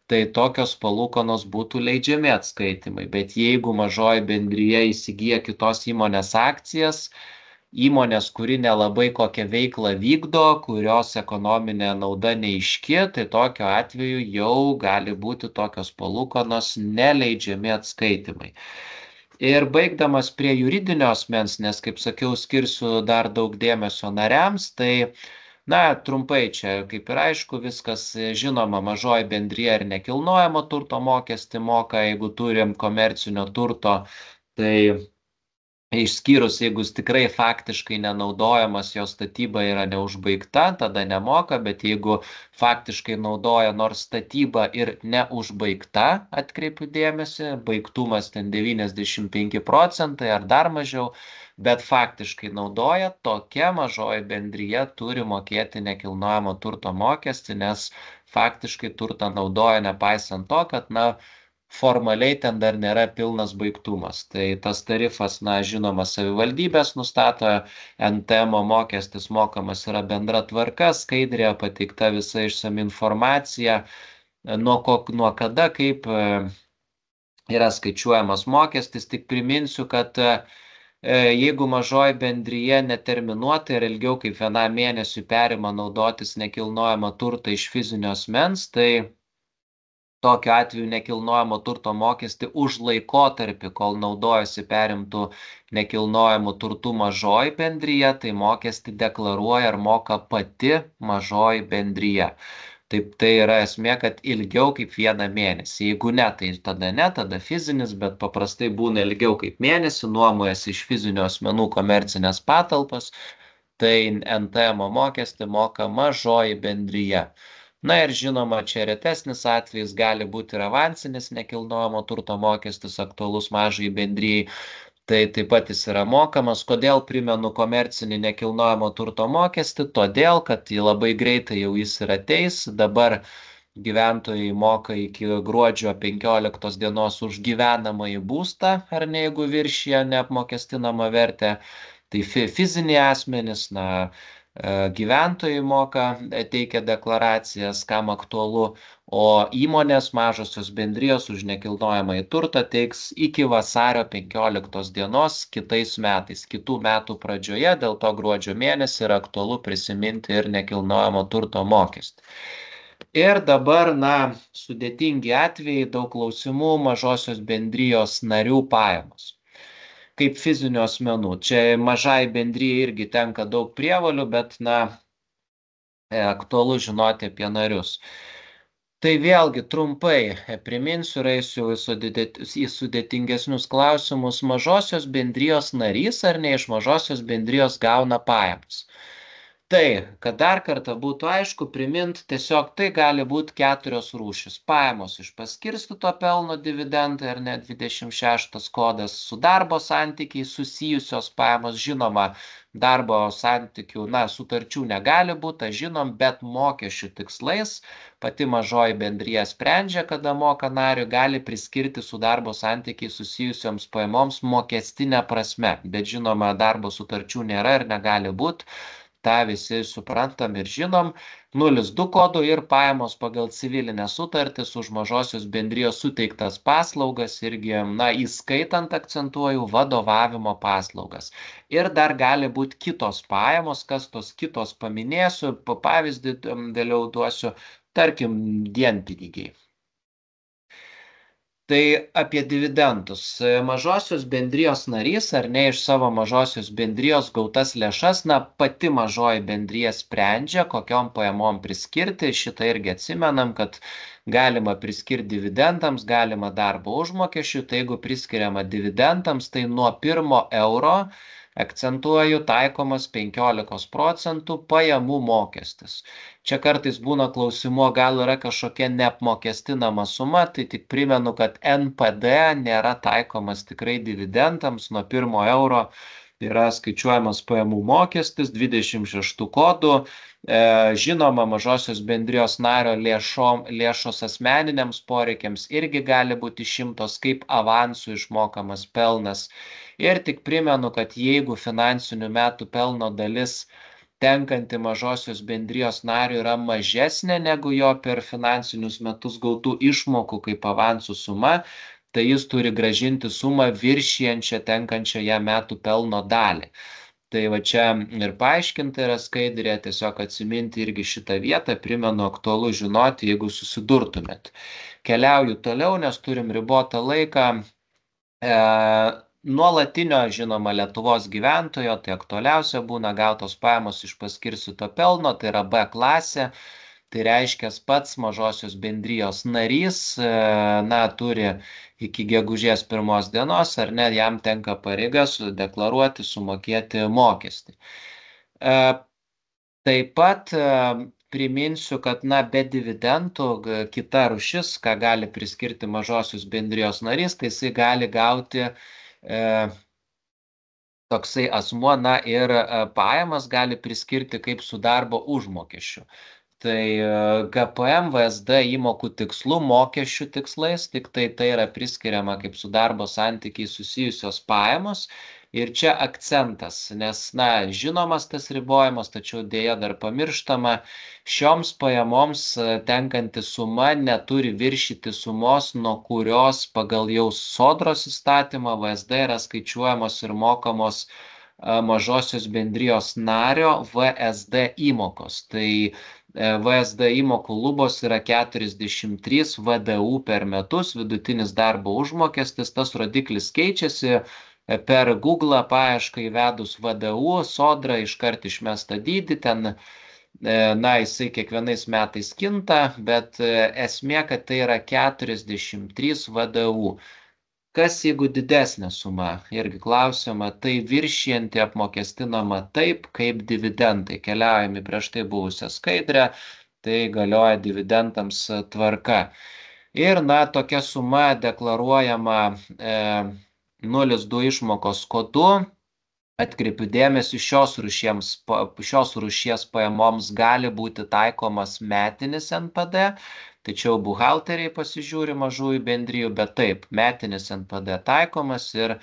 tai tokios palūkanos būtų leidžiami atskaitimai. Bet jeigu mažoji bendrija įsigyja kitos įmonės akcijas, įmonės, kuri nelabai kokią veiklą vykdo, kurios ekonominė nauda neiški, tai tokiu atveju jau gali būti tokios palūkanos neleidžiami atskaitimai. Ir baigdamas prie juridinio asmens, nes, kaip sakiau, skirsiu dar daug dėmesio nariams, tai, na, trumpai čia, kaip ir aišku, viskas žinoma, mažoji bendrija ir nekilnojamo turto mokestį moka, jeigu turim komercinio turto, tai išskyrus, jeigu jis tikrai faktiškai nenaudojamas, jo statyba yra neužbaigta, tada nemoka, bet jeigu faktiškai naudoja nors statyba ir neužbaigta, atkreipiu dėmesį, baigtumas ten 95% ar dar mažiau, bet faktiškai naudoja, tokia mažoji bendrija turi mokėti nekilnojamo turto mokestį, nes faktiškai turtą naudoja nepaisant to, kad, na, formaliai ten dar nėra pilnas baigtumas. Tai tas tarifas, na, žinoma, savivaldybės nustato, NTM mokestis mokamas yra bendra tvarka, skaidrėje pateikta visa išsami informacija, nuo kada, kaip yra skaičiuojamas mokestis. Tik priminsiu, kad jeigu mažoji bendrija neterminuotai ir ilgiau kaip vienam mėnesiui perima naudotis nekilnojamą turtą iš fizinio asmens, tai tokiu atveju nekilnojamo turto mokestį už laikotarpį, kol naudojasi perimtų nekilnojamų turtų mažoji bendrija, tai mokestį deklaruoja ir moka pati mažoji bendrija. Taip, tai yra esmė, kad ilgiau kaip vieną mėnesį. Jeigu ne, tai tada ne, tada fizinis, bet paprastai būna ilgiau kaip mėnesį, nuomojasi iš fizinių asmenų komercinės patalpas, tai NTM mokestį moka mažoji bendrija. Na ir žinoma, čia retesnis atvejis gali būti ir avansinis nekilnojamo turto mokestis aktualus mažai bendrijai, tai taip pat jis yra mokamas. Kodėl primenu komercinį nekilnojamo turto mokestį? Todėl, kad labai greitai jau jis ir ateis. Dabar gyventojai moka iki gruodžio 15 dienos už gyvenamąjį būstą, ar ne, jeigu viršija neapmokestinamą vertę. Tai fiziniai asmenys, na, gyventojai moka, teikia deklaracijas, kam aktualu, o įmonės mažosios bendrijos už nekilnojamąjį turtą teiks iki vasario 15 dienos kitais metais, kitų metų pradžioje, dėl to gruodžio mėnesį yra aktualu prisiminti ir nekilnojamo turto mokestį. Ir dabar, na, sudėtingi atvejai, daug klausimų, mažosios bendrijos narių pajamos kaip fizinių asmenų. Čia mažai bendrijai irgi tenka daug prievalių, bet, na, aktualu žinoti apie narius. Tai vėlgi trumpai priminsiu ir eisiu į sudėtingesnius klausimus. Mažosios bendrijos narys ar ne iš mažosios bendrijos gauna pajamas. Tai, kad dar kartą būtų aišku, primint, tiesiog tai gali būti 4 rūšis. Pajamos iš paskirstyto pelno dividendai ar ne 26 kodas, su darbo santykiai susijusios pajamos, žinoma, darbo santykių, na, sutarčių negali būti, žinom, bet mokesčių tikslais pati mažoji bendrija sprendžia, kada moka nariui, gali priskirti su darbo santykiai susijusioms pajamoms mokestinę prasme, bet žinoma, darbo sutarčių nėra ir negali būti. Ta visi suprantam ir žinom, 02 kodų ir pajamos pagal civilinę sutartis už mažosios bendrijos suteiktas paslaugas irgi, na, įskaitant, akcentuoju, vadovavimo paslaugas. Ir dar gali būti kitos pajamos, kas tos kitos paminėsiu, pavyzdį vėliau duosiu, tarkim, dienpinigiai. Tai apie dividendus. Mažosios bendrijos narys ar ne iš savo mažosios bendrijos gautas lėšas, na, pati mažoji bendrija sprendžia, kokiom pajamom priskirti. Šitą irgi atsimenam, kad galima priskirti dividendams, galima darbo užmokesčių. Tai jeigu priskiriama dividendams, tai nuo 1 euro Akcentuoju, taikomas 15% pajamų mokestis. Čia kartais būna klausimų, gal yra kažkokia neapmokestinama suma, tai tik primenu, kad NPD nėra taikomas tikrai dividendams nuo 1 euro. Yra skaičiuojamas pajamų mokestis 26 kodų. Žinoma, mažosios bendrijos nario lėšos asmeniniams poreikiams irgi gali būti 100 kaip avansų išmokamas pelnas. Ir tik primenu, kad jeigu finansinių metų pelno dalis tenkanti mažosios bendrijos nariui yra mažesnė negu jo per finansinius metus gautų išmokų kaip avansų suma, tai jis turi gražinti sumą viršijančią tenkančią jam metų pelno dalį. Tai va čia ir paaiškinta yra skaidrė, tiesiog atsiminti irgi šitą vietą, primenu, aktualu žinoti, jeigu susidurtumėt. Keliauju toliau, nes turim ribotą laiką. Nuolatinio, žinoma, Lietuvos gyventojo, tai aktualiausia būna gautos pajamos iš paskirstyto pelno, tai yra B klasė. Tai reiškia, pats mažosios bendrijos narys, turi iki gegužės 1 dienos, ar ne, jam tenka pareiga deklaruoti, sumokėti mokestį. Taip pat priminsiu, kad, be dividendų kita rūšis, ką gali priskirti mažosios bendrijos narys, tai jisai gali gauti toksai asmuo, ir pajamas gali priskirti kaip su darbo užmokesčiu. Tai GPM, VSD įmokų tikslų, mokesčių tikslais, tik tai yra priskiriama kaip su darbo santykiai susijusios pajamos. Ir čia akcentas, nes, žinomas tas ribojimas, tačiau dėja dar pamirštama, šioms pajamoms tenkanti suma neturi viršyti sumos, nuo kurios pagal jau Sodros įstatymą VSD yra skaičiuojamos ir mokamos mažosios bendrijos nario VSD įmokos. Tai VSD įmokų lubos yra 43 VDU per metus, vidutinis darbo užmokestis, tas rodiklis keičiasi. Per Google paiešką įvedus VDU, Sodra iškart išmesta dydį, ten, jisai kiekvienais metais kinta, bet esmė, kad tai yra 43 VDU. Kas jeigu didesnė suma? Irgi klausiama, tai viršijanti apmokestinama taip, kaip dividendai. Keliaujame prieš tai buvusią skaidrę, tai galioja dividendams tvarka. Ir, tokia suma deklaruojama 02 išmokos kodu. Atkreipiu dėmesį, šios rūšies pajamoms gali būti taikomas metinis NPD, tačiau buhalteriai pasižiūri mažųjų bendrijų, bet taip, metinis NPD taikomas ir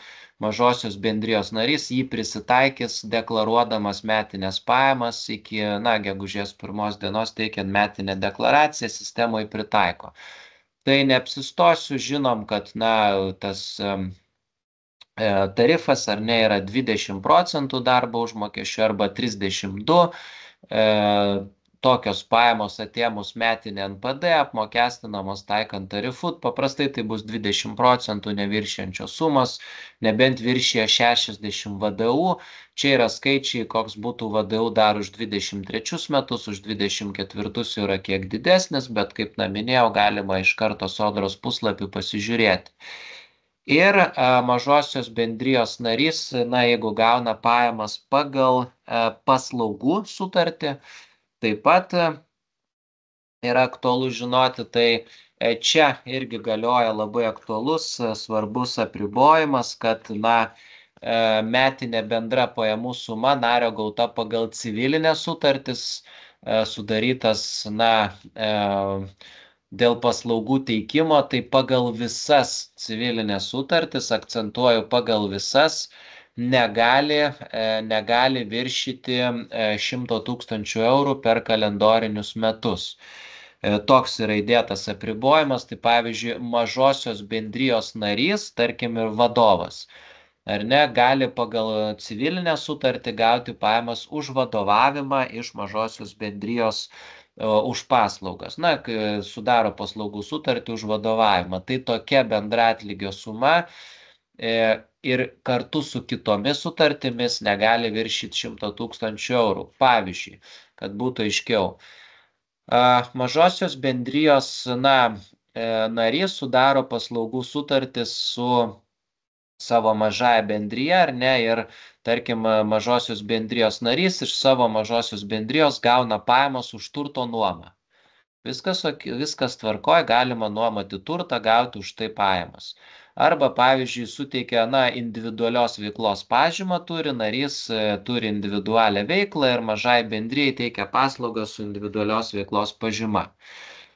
mažosios bendrijos narys jį prisitaikys deklaruodamas metinės pajamas iki, gegužės 1 dienos teikiant metinę deklaraciją, sistemoje pritaiko. Tai neapsistosiu, žinom, kad, tas tarifas ar ne yra 20% darbo užmokesčio arba 32%. Tokios pajamos atėmus metinį NPD apmokestinamos taikant tarifų, paprastai tai bus 20% neviršiančios sumos, nebent viršyje 60 VDU. Čia yra skaičiai, koks būtų VDU dar už 23 metus, už 24 yra kiek didesnis, bet kaip minėjau, galima iš karto Sodros puslapį pasižiūrėti. Ir mažosios bendrijos narys, jeigu gauna pajamas pagal paslaugų sutartį, taip pat yra aktualu žinoti, tai čia irgi galioja labai aktualus, svarbus apribojimas, kad, metinė bendra pajamų suma nario gauta pagal civilinės sutartis, sudarytas, dėl paslaugų teikimo, tai pagal visas civilinės sutartis, akcentuoju pagal visas, negali viršyti 100 000 eurų per kalendorinius metus. Toks yra įdėtas apribojimas, tai pavyzdžiui, mažosios bendrijos narys, tarkim ir vadovas, ar ne, gali pagal civilinę sutartį gauti pajamas už vadovavimą iš mažosios bendrijos už paslaugas. Sudaro paslaugų sutartį už vadovavimą. Tai tokia bendra atlygio suma ir kartu su kitomis sutartimis negali viršyti 100 000 eurų. Pavyzdžiui, kad būtų aiškiau, mažosios bendrijos narys sudaro paslaugų sutartis su savo mažąją bendriją, ar ne, ir tarkim mažosios bendrijos narys iš savo mažosios bendrijos gauna pajamas už turto nuomą. Viskas tvarkoj, galima nuomoti turtą, gauti už tai pajamas. Arba, pavyzdžiui, suteikia, individualios veiklos pažymą turi, narys turi individualią veiklą ir mažai bendrijai teikia paslaugą su individualios veiklos pažyma.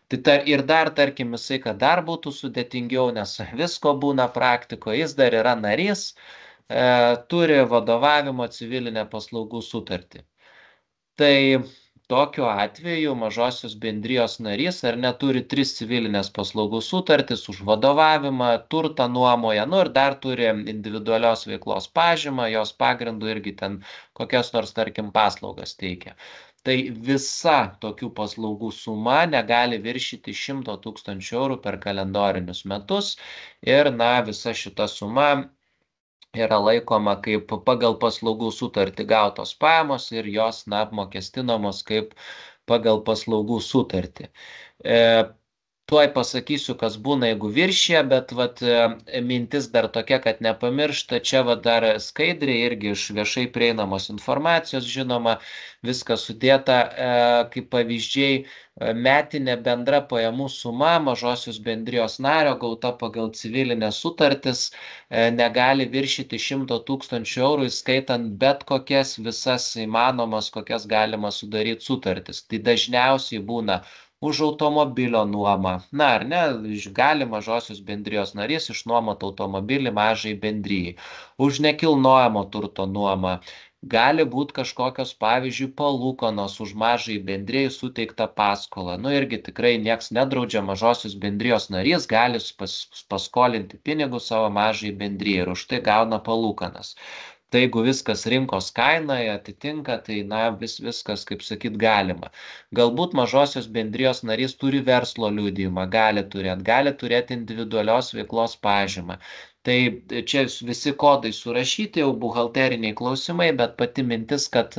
Tai ir dar, tarkim, jisai, kad dar būtų sudėtingiau, nes visko būna praktikoje, jis dar yra narys, turi vadovavimo civilinę paslaugų sutartį. Tai tokiu atveju mažosios bendrijos narys ar neturi 3 civilinės paslaugų sutartis už vadovavimą, turtą nuomoja, ir dar turi individualios veiklos pažymą, jos pagrindu irgi ten kokias nors, tarkim, paslaugas teikia. Tai visa tokių paslaugų suma negali viršyti 100 000 eurų per kalendorinius metus ir, visa šita suma yra laikoma kaip pagal paslaugų sutartį gautos pajamos ir jos, apmokestinamos kaip pagal paslaugų sutartį. Tuoj pasakysiu, kas būna, jeigu viršė, bet mintis dar tokia, kad nepamiršta, čia dar skaidriai irgi iš viešai prieinamos informacijos, žinoma, viskas sudėta kaip pavyzdžiai, metinė bendra pajamų suma mažosios bendrijos nario gauta pagal civilinės sutartis negali viršyti 100 000 eurų, įskaitant bet kokias visas įmanomas, kokias galima sudaryti sutartis. Tai dažniausiai būna už automobilio nuomą. Ar ne, gali mažosios bendrijos narys išnuomoti automobilį mažai bendrijai. Už nekilnojamo turto nuomą. Gali būti kažkokios, pavyzdžiui, palūkanos už mažai bendrijai suteiktą paskolą. Irgi tikrai nieks nedraudžia, mažosios bendrijos narys gali paskolinti pinigus savo mažai bendrijai ir už tai gauna palūkanas. Tai jeigu viskas rinkos kainoje atitinka, tai viskas, kaip sakyt, galima. Galbūt mažosios bendrijos narys turi verslo liudijimą, gali turėti individualios veiklos pažymą. Tai čia visi kodai surašyti, jau buhalteriniai klausimai, bet pati mintis, kad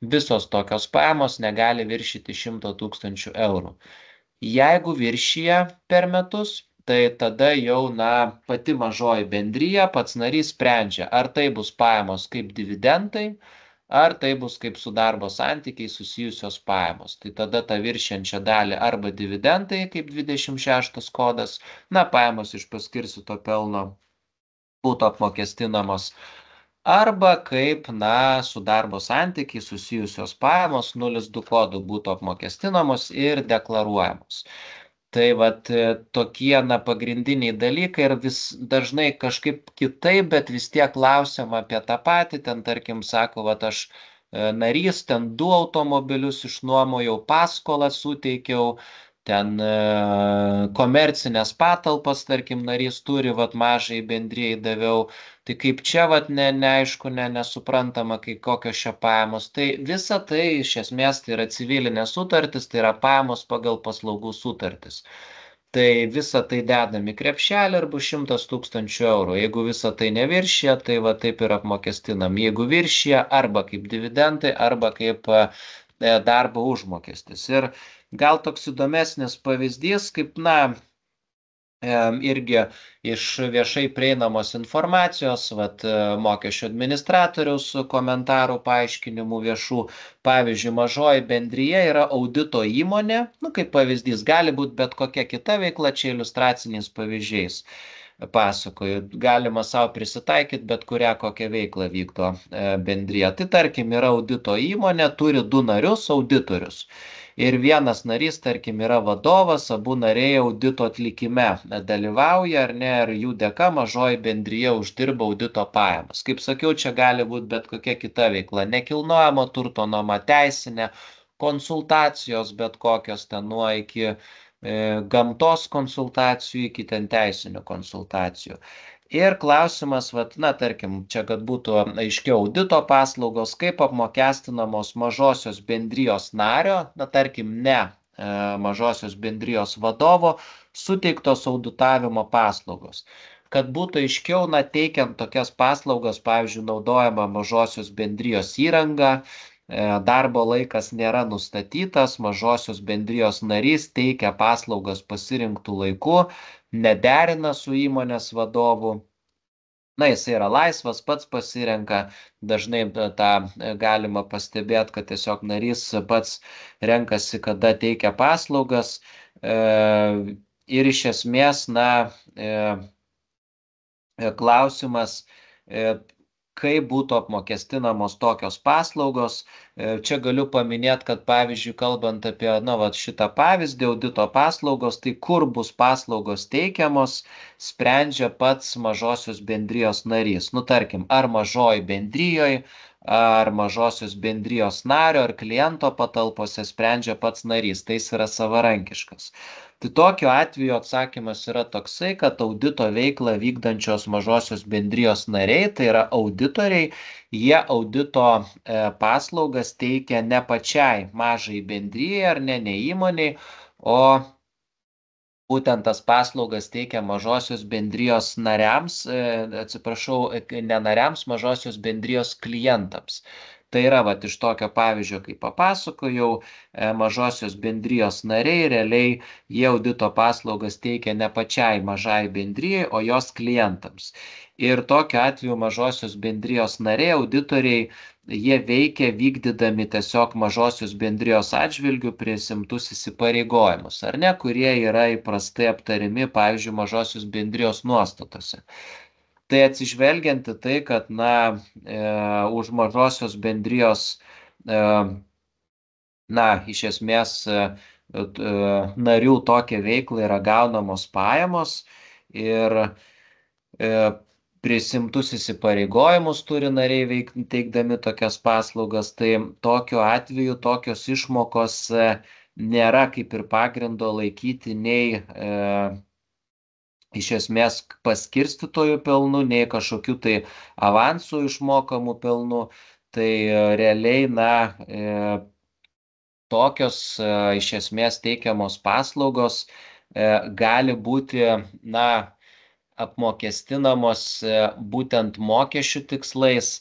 visos tokios pajamos negali viršyti 100 000 eurų. Jeigu viršyje per metus, tai tada jau, pati mažoji bendrija, pats narys sprendžia, ar tai bus pajamos kaip dividendai, ar tai bus kaip su darbo santykiai susijusios pajamos. Tai tada tą viršiančią dalį arba dividendai kaip 26 kodas, pajamos iš paskirstyto pelno būtų apmokestinamos, arba kaip, su darbo santykiai susijusios pajamos 02 kodų būtų apmokestinamos ir deklaruojamos. Tai tokie, pagrindiniai dalykai ir vis dažnai kažkaip kitaip, bet vis tiek klausiama apie tą patį. Ten, tarkim, sako, aš narys, ten 2 automobilius išnuomojau, paskolą suteikiau, ten komercinės patalpas, tarkim, narys turi, mažai bendrijai daviau. Tai kaip čia, neaišku, nesuprantama, kokios čia pajamos. Tai visa tai, iš esmės, tai yra civilinė sutartis, tai yra pajamos pagal paslaugų sutartis. Tai visa tai dedam į krepšelį ir bus 100 000 eurų. Jeigu visa tai neviršė, tai taip ir apmokestinam. Jeigu viršė, arba kaip dividendai, arba kaip darbo užmokestis. Ir gal toks įdomesnis pavyzdys, kaip, irgi iš viešai prieinamos informacijos, mokesčių administratoriaus komentarų, paaiškinimų viešų. Pavyzdžiui, mažoji bendrija yra audito įmonė, kaip pavyzdys, gali būti bet kokia kita veikla, čia iliustraciniais pavyzdžiais pasakoju, galima savo prisitaikyti bet kurią kokią veiklą vykdo bendrija. Tai tarkim yra audito įmonė, turi 2 narius auditorius. Ir vienas narys, tarkim, yra vadovas, abu nariai audito atlikime dalyvauja, ar ne, ir jų dėka mažoji bendrija uždirba audito pajamas. Kaip sakiau, čia gali būti bet kokia kita veikla, nekilnojamo turto nuoma, teisinė, konsultacijos, bet kokios ten nuo iki gamtos konsultacijų, iki ten teisinių konsultacijų. Ir klausimas, tarkim, čia, kad būtų aiškiau audito paslaugos, kaip apmokestinamos mažosios bendrijos nario, tarkim, ne mažosios bendrijos vadovo, suteiktos auditavimo paslaugos. Kad būtų aiškiau, teikiant tokias paslaugas, pavyzdžiui, naudojama mažosios bendrijos įranga, darbo laikas nėra nustatytas, mažosios bendrijos narys teikia paslaugas pasirinktų laiku, nederina su įmonės vadovu. jis yra laisvas, pats pasirenka, dažnai tą galima pastebėti, kad tiesiog narys pats renkasi, kada teikia paslaugas ir iš esmės, klausimas, kaip būtų apmokestinamos tokios paslaugos. Čia galiu paminėti, kad pavyzdžiui, kalbant apie šitą pavyzdį, audito paslaugos, tai kur bus paslaugos teikiamos, sprendžia pats mažosios bendrijos narys. Tarkim, ar mažoji bendrijoje, ar mažosios bendrijos nario, ar kliento patalpose sprendžia pats narys. Tai jis yra savarankiškas. Tai tokiu atveju atsakymas yra toksai, kad audito veiklą vykdančios mažosios bendrijos nariai, tai yra auditoriai, jie audito paslaugas teikia ne pačiai mažai bendrijai ar ne įmoniai, o būtent tas paslaugas teikia mažosios bendrijos nariams, atsiprašau, ne nariams, mažosios bendrijos klientams. Tai yra, iš tokio pavyzdžio, kaip papasakojau, mažosios bendrijos nariai, realiai jie audito paslaugas teikia ne pačiai mažai bendrijai, o jos klientams. Ir tokiu atveju mažosios bendrijos nariai, auditoriai, jie veikia vykdydami tiesiog mažosios bendrijos atžvilgių prisimtus įsipareigojimus, ar ne, kurie yra įprastai aptarimi, pavyzdžiui, mažosios bendrijos nuostatose. Tai atsižvelgiant į tai, kad, už mažosios bendrijos, iš esmės, narių tokia veikla yra gaunamos pajamos ir prisimtus įsipareigojimus turi nariai teikdami tokias paslaugas, tai tokiu atveju tokios išmokos nėra kaip ir pagrindo laikyti nei iš esmės paskirstytojų pelnų, nei kažkokių tai avansų išmokamų pelnų. Tai realiai, tokios iš esmės teikiamos paslaugos gali būti, apmokestinamos būtent mokesčių tikslais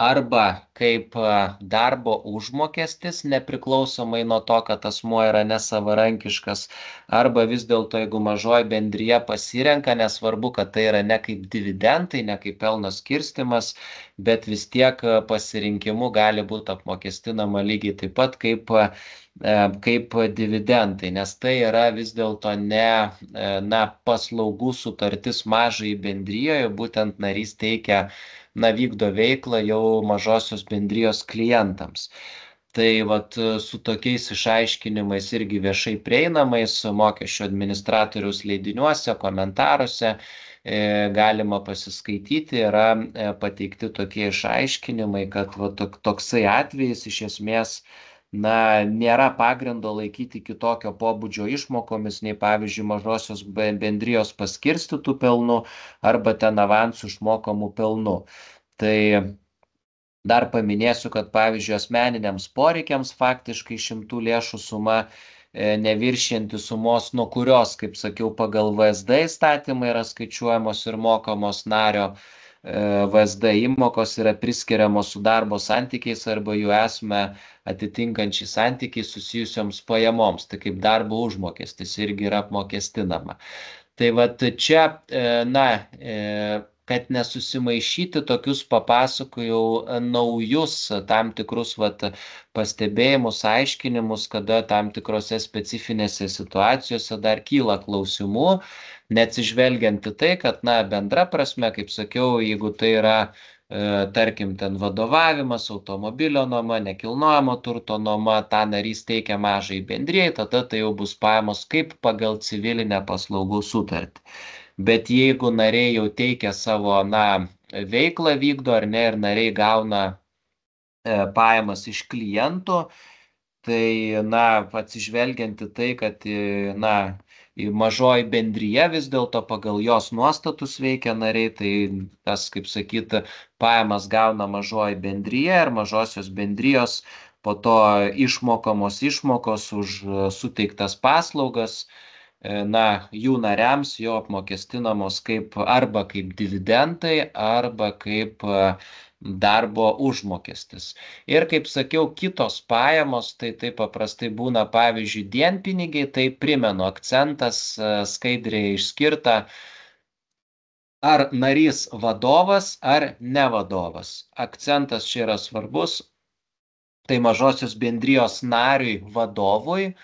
arba kaip darbo užmokestis, nepriklausomai nuo to, kad asmuo yra nesavarankiškas, arba vis dėlto, jeigu mažoji bendrija pasirenka, nesvarbu, kad tai yra ne kaip dividendai, ne kaip pelno skirstimas, bet vis tiek pasirinkimu gali būti apmokestinama lygiai taip pat kaip dividendai, nes tai yra vis dėlto ne paslaugų sutartis mažai bendrijoje, būtent narys teikia, vykdo veiklą jau mažosios bendrijos klientams. Tai su tokiais išaiškinimais irgi viešai prieinamais mokesčių administratoriaus leidiniuose, komentaruose galima pasiskaityti, yra pateikti tokie išaiškinimai, kad toksai atvejis iš esmės nėra pagrindo laikyti kitokio pobūdžio išmokomis, nei pavyzdžiui mažosios bendrijos paskirstytų pelnų arba ten avansų išmokamų pelnų. Tai dar paminėsiu, kad pavyzdžiui asmeniniams poreikiams faktiškai šimtų lėšų suma neviršianti sumos, nuo kurios, kaip sakiau, pagal VSD įstatymą yra skaičiuojamos ir mokamos nario VSD įmokos yra priskiriamos su darbo santykiais arba jų esmę atitinkančiai santykiai susijusioms pajamoms, tai kaip darbo užmokestis irgi yra apmokestinama. Tai čia, kad nesusimaišyti, tokius papasakojau naujus tam tikrus pastebėjimus, aiškinimus, kada tam tikrose specifinėse situacijose dar kyla klausimų, neatsižvelgiant į tai, kad, bendra prasme, kaip sakiau, jeigu tai yra, tarkim, ten vadovavimas, automobilio nuoma, nekilnojamo turto nuoma, tą narys teikia mažai bendrijai, tada tai jau bus pajamos kaip pagal civilinę paslaugų sutartį. Bet jeigu nariai jau teikia savo, veiklą vykdo ar ne, ir nariai gauna pajamas iš klientų, tai, atsižvelgiant į tai, kad, mažoji bendryje vis dėlto pagal jos nuostatus veikia nariai, tai tas, kaip sakyti, pajamas gauna mažoji bendryje ir mažosios bendrijos po to išmokamos išmokos už suteiktas paslaugas, jų nariams jo apmokestinamos arba kaip dividendai, arba kaip darbo užmokestis. Ir kaip sakiau, kitos pajamos, tai paprastai būna, pavyzdžiui, dienpinigiai, tai primenu, akcentas skaidriai išskirta, ar narys vadovas ar ne vadovas. Akcentas čia yra svarbus. Tai mažosios bendrijos nariui vadovui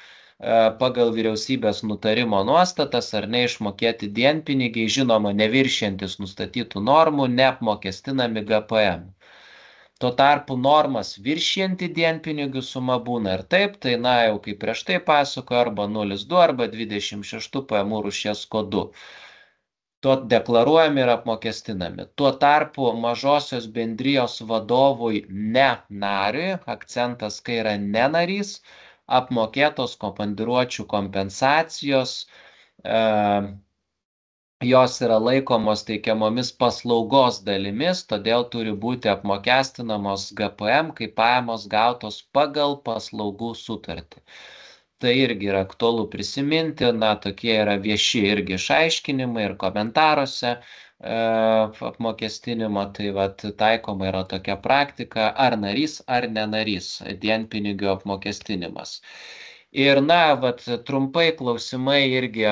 pagal vyriausybės nutarimo nuostatas ar neišmokėti dienpinigiai, žinoma, neviršiantis nustatytų normų, neapmokestinami GPM. Tuo tarpu normas viršijanti dienpinigių suma būna ir taip, tai jau kaip prieš tai pasako, arba 02 arba 26 pajamų rūšies kodu. Tuo deklaruojami ir apmokestinami. Tuo tarpu mažosios bendrijos vadovui ne nariui, akcentas, kai yra ne narys, apmokėtos komandiruočių kompensacijos, jos yra laikomos teikiamomis paslaugos dalimis, todėl turi būti apmokestinamos GPM, kai pajamos gautos pagal paslaugų sutartį. Tai irgi yra aktualu prisiminti, tokie yra vieši irgi išaiškinimai ir komentaruose apmokestinimo, tai taikoma yra tokia praktika, ar narys, ar nenarys, dienpinigių apmokestinimas. Ir trumpai klausimai irgi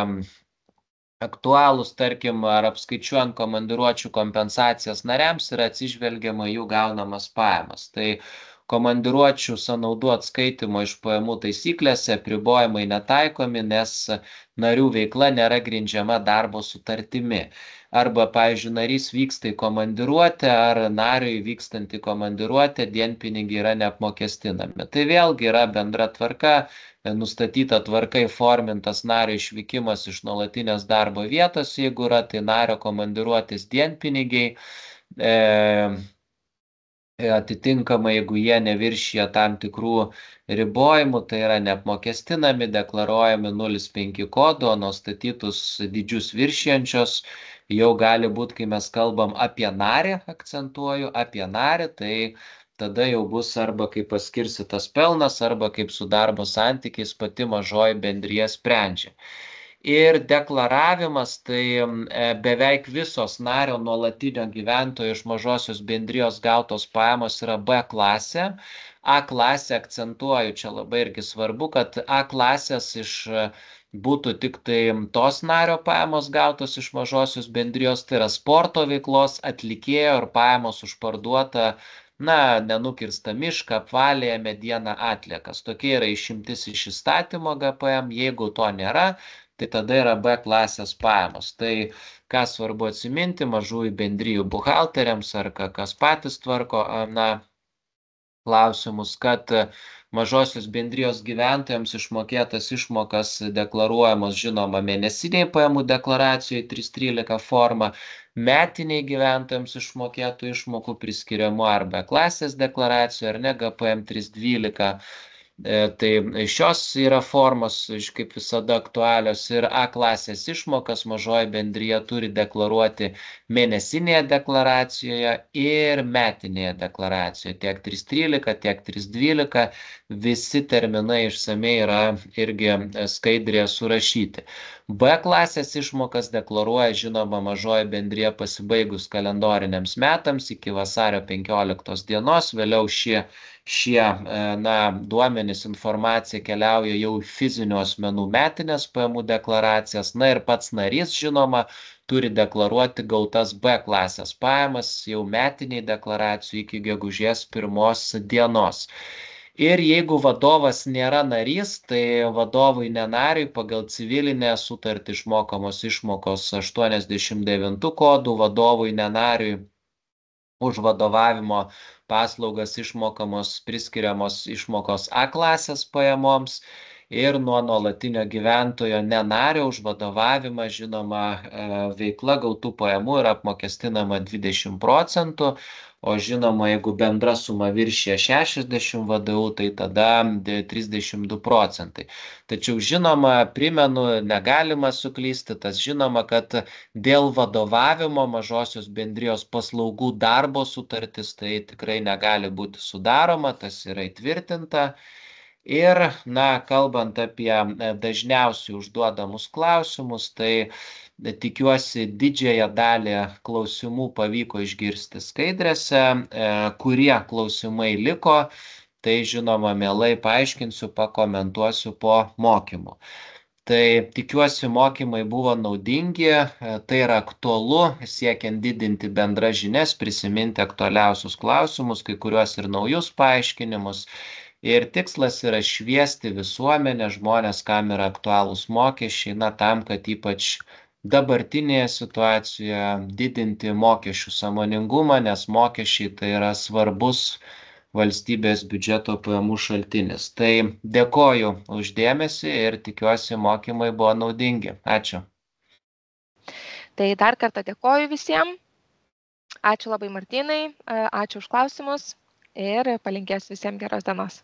aktualūs, tarkim, ar apskaičiuojant komandiruočių kompensacijas nariams yra atsižvelgiama jų gaunamas pajamas. Tai komandiruočių sąnaudų atskaitimo iš pajamų taisyklėse apribojimai netaikomi, nes narių veikla nėra grindžiama darbo sutartimi. Arba, pavyzdžiui, narys vyksta į komandiruotę, ar nariui vykstant į komandiruotę dienpinigiai yra neapmokestinami. Tai vėlgi yra bendra tvarka, nustatyta tvarka įformintas nario išvykimas iš nuolatinės darbo vietos, jeigu yra, tai nario komandiruotės dienpinigiai. Atitinkamai, jeigu jie neviršyje tam tikrų ribojimų, tai yra neapmokestinami, deklaruojami 0,5 kodo, nustatytus dydžius viršijančios, jau gali būti, kai mes kalbam apie narį, akcentuoju, apie narį, tai tada jau bus arba kaip paskirstytas pelnas, arba kaip su darbo santykiais pati mažoji bendrija sprendžia. Ir deklaravimas, tai beveik visos nario nuolatinio gyventojo iš mažosios bendrijos gautos pajamos yra B klasė. A klasė, akcentuoju, čia labai irgi svarbu, kad A klasės būtų tik tai tos nario pajamos gautos iš mažosios bendrijos, tai yra sporto veiklos, atlikėjo ir pajamos už parduotą nenukirstą mišką, apvalėją medieną, atliekas. Tokia yra išimtis iš įstatymo GPM, jeigu to nėra, tai tada yra B klasės pajamos. Tai ką svarbu atsiminti mažųjų bendrijų buhalteriams ar kas patys tvarko klausimus, kad mažosios bendrijos gyventojams išmokėtas išmokas deklaruojamos, žinoma, mėnesiniai pajamų deklaracijoje 313 forma, metiniai gyventojams išmokėtų išmokų priskiriamų arba klasės deklaracijų ar ne GPM 312. Tai šios yra formos, kaip visada, aktualios ir A klasės išmokas mažoji bendrija turi deklaruoti mėnesinėje deklaracijoje ir metinėje deklaracijoje. Tiek 313, tiek 312, visi terminai išsamei yra irgi skaidrėje surašyti. B klasės išmokas deklaruoja, žinoma, mažoji bendrija pasibaigus kalendoriniams metams iki vasario 15 dienos, vėliau šie duomenys, informacija keliauja jau fizinių asmenų metinės pajamų deklaracijas, ir pats narys, žinoma, turi deklaruoti gautas B klasės pajamas jau metiniai deklaracijų iki gegužės 1 dienos. Ir jeigu vadovas nėra narys, tai vadovui nenariui pagal civilinę sutartį išmokamos išmokos 89 kodų, vadovui nenariui už vadovavimo paslaugas išmokamos priskiriamos išmokos A klasės pajamoms ir nuo nuolatinio gyventojo nenario už vadovavimą, žinoma, veikla gautų pajamų yra apmokestinama 20%, o žinoma, jeigu bendra suma viršija 60 VDU, tai tada 32%. Tačiau, žinoma, primenu, negalima suklysti, tas žinoma, kad dėl vadovavimo mažosios bendrijos paslaugų darbo sutartis tai tikrai negali būti sudaroma, tas yra įtvirtinta. Ir, kalbant apie dažniausiai užduodamus klausimus, tai tikiuosi didžiąją dalį klausimų pavyko išgirsti skaidrėse, kurie klausimai liko, tai žinoma, mielai paaiškinsiu, pakomentuosiu po mokymų. Tai tikiuosi mokymai buvo naudingi, tai yra aktualu, siekiant didinti bendras žinias, prisiminti aktualiausius klausimus, kai kuriuos ir naujus paaiškinimus. Ir tikslas yra šviesti visuomenę, žmonės, kam yra aktualūs mokesčiai, tam, kad ypač dabartinėje situacijoje didinti mokesčių sąmoningumą, nes mokesčiai tai yra svarbus valstybės biudžeto pajamų šaltinis. Tai dėkoju už dėmesį ir tikiuosi mokymai buvo naudingi. Ačiū. Tai dar kartą dėkoju visiems. Ačiū labai Martynai, ačiū už klausimus ir palinkėsiu visiems geros dienos.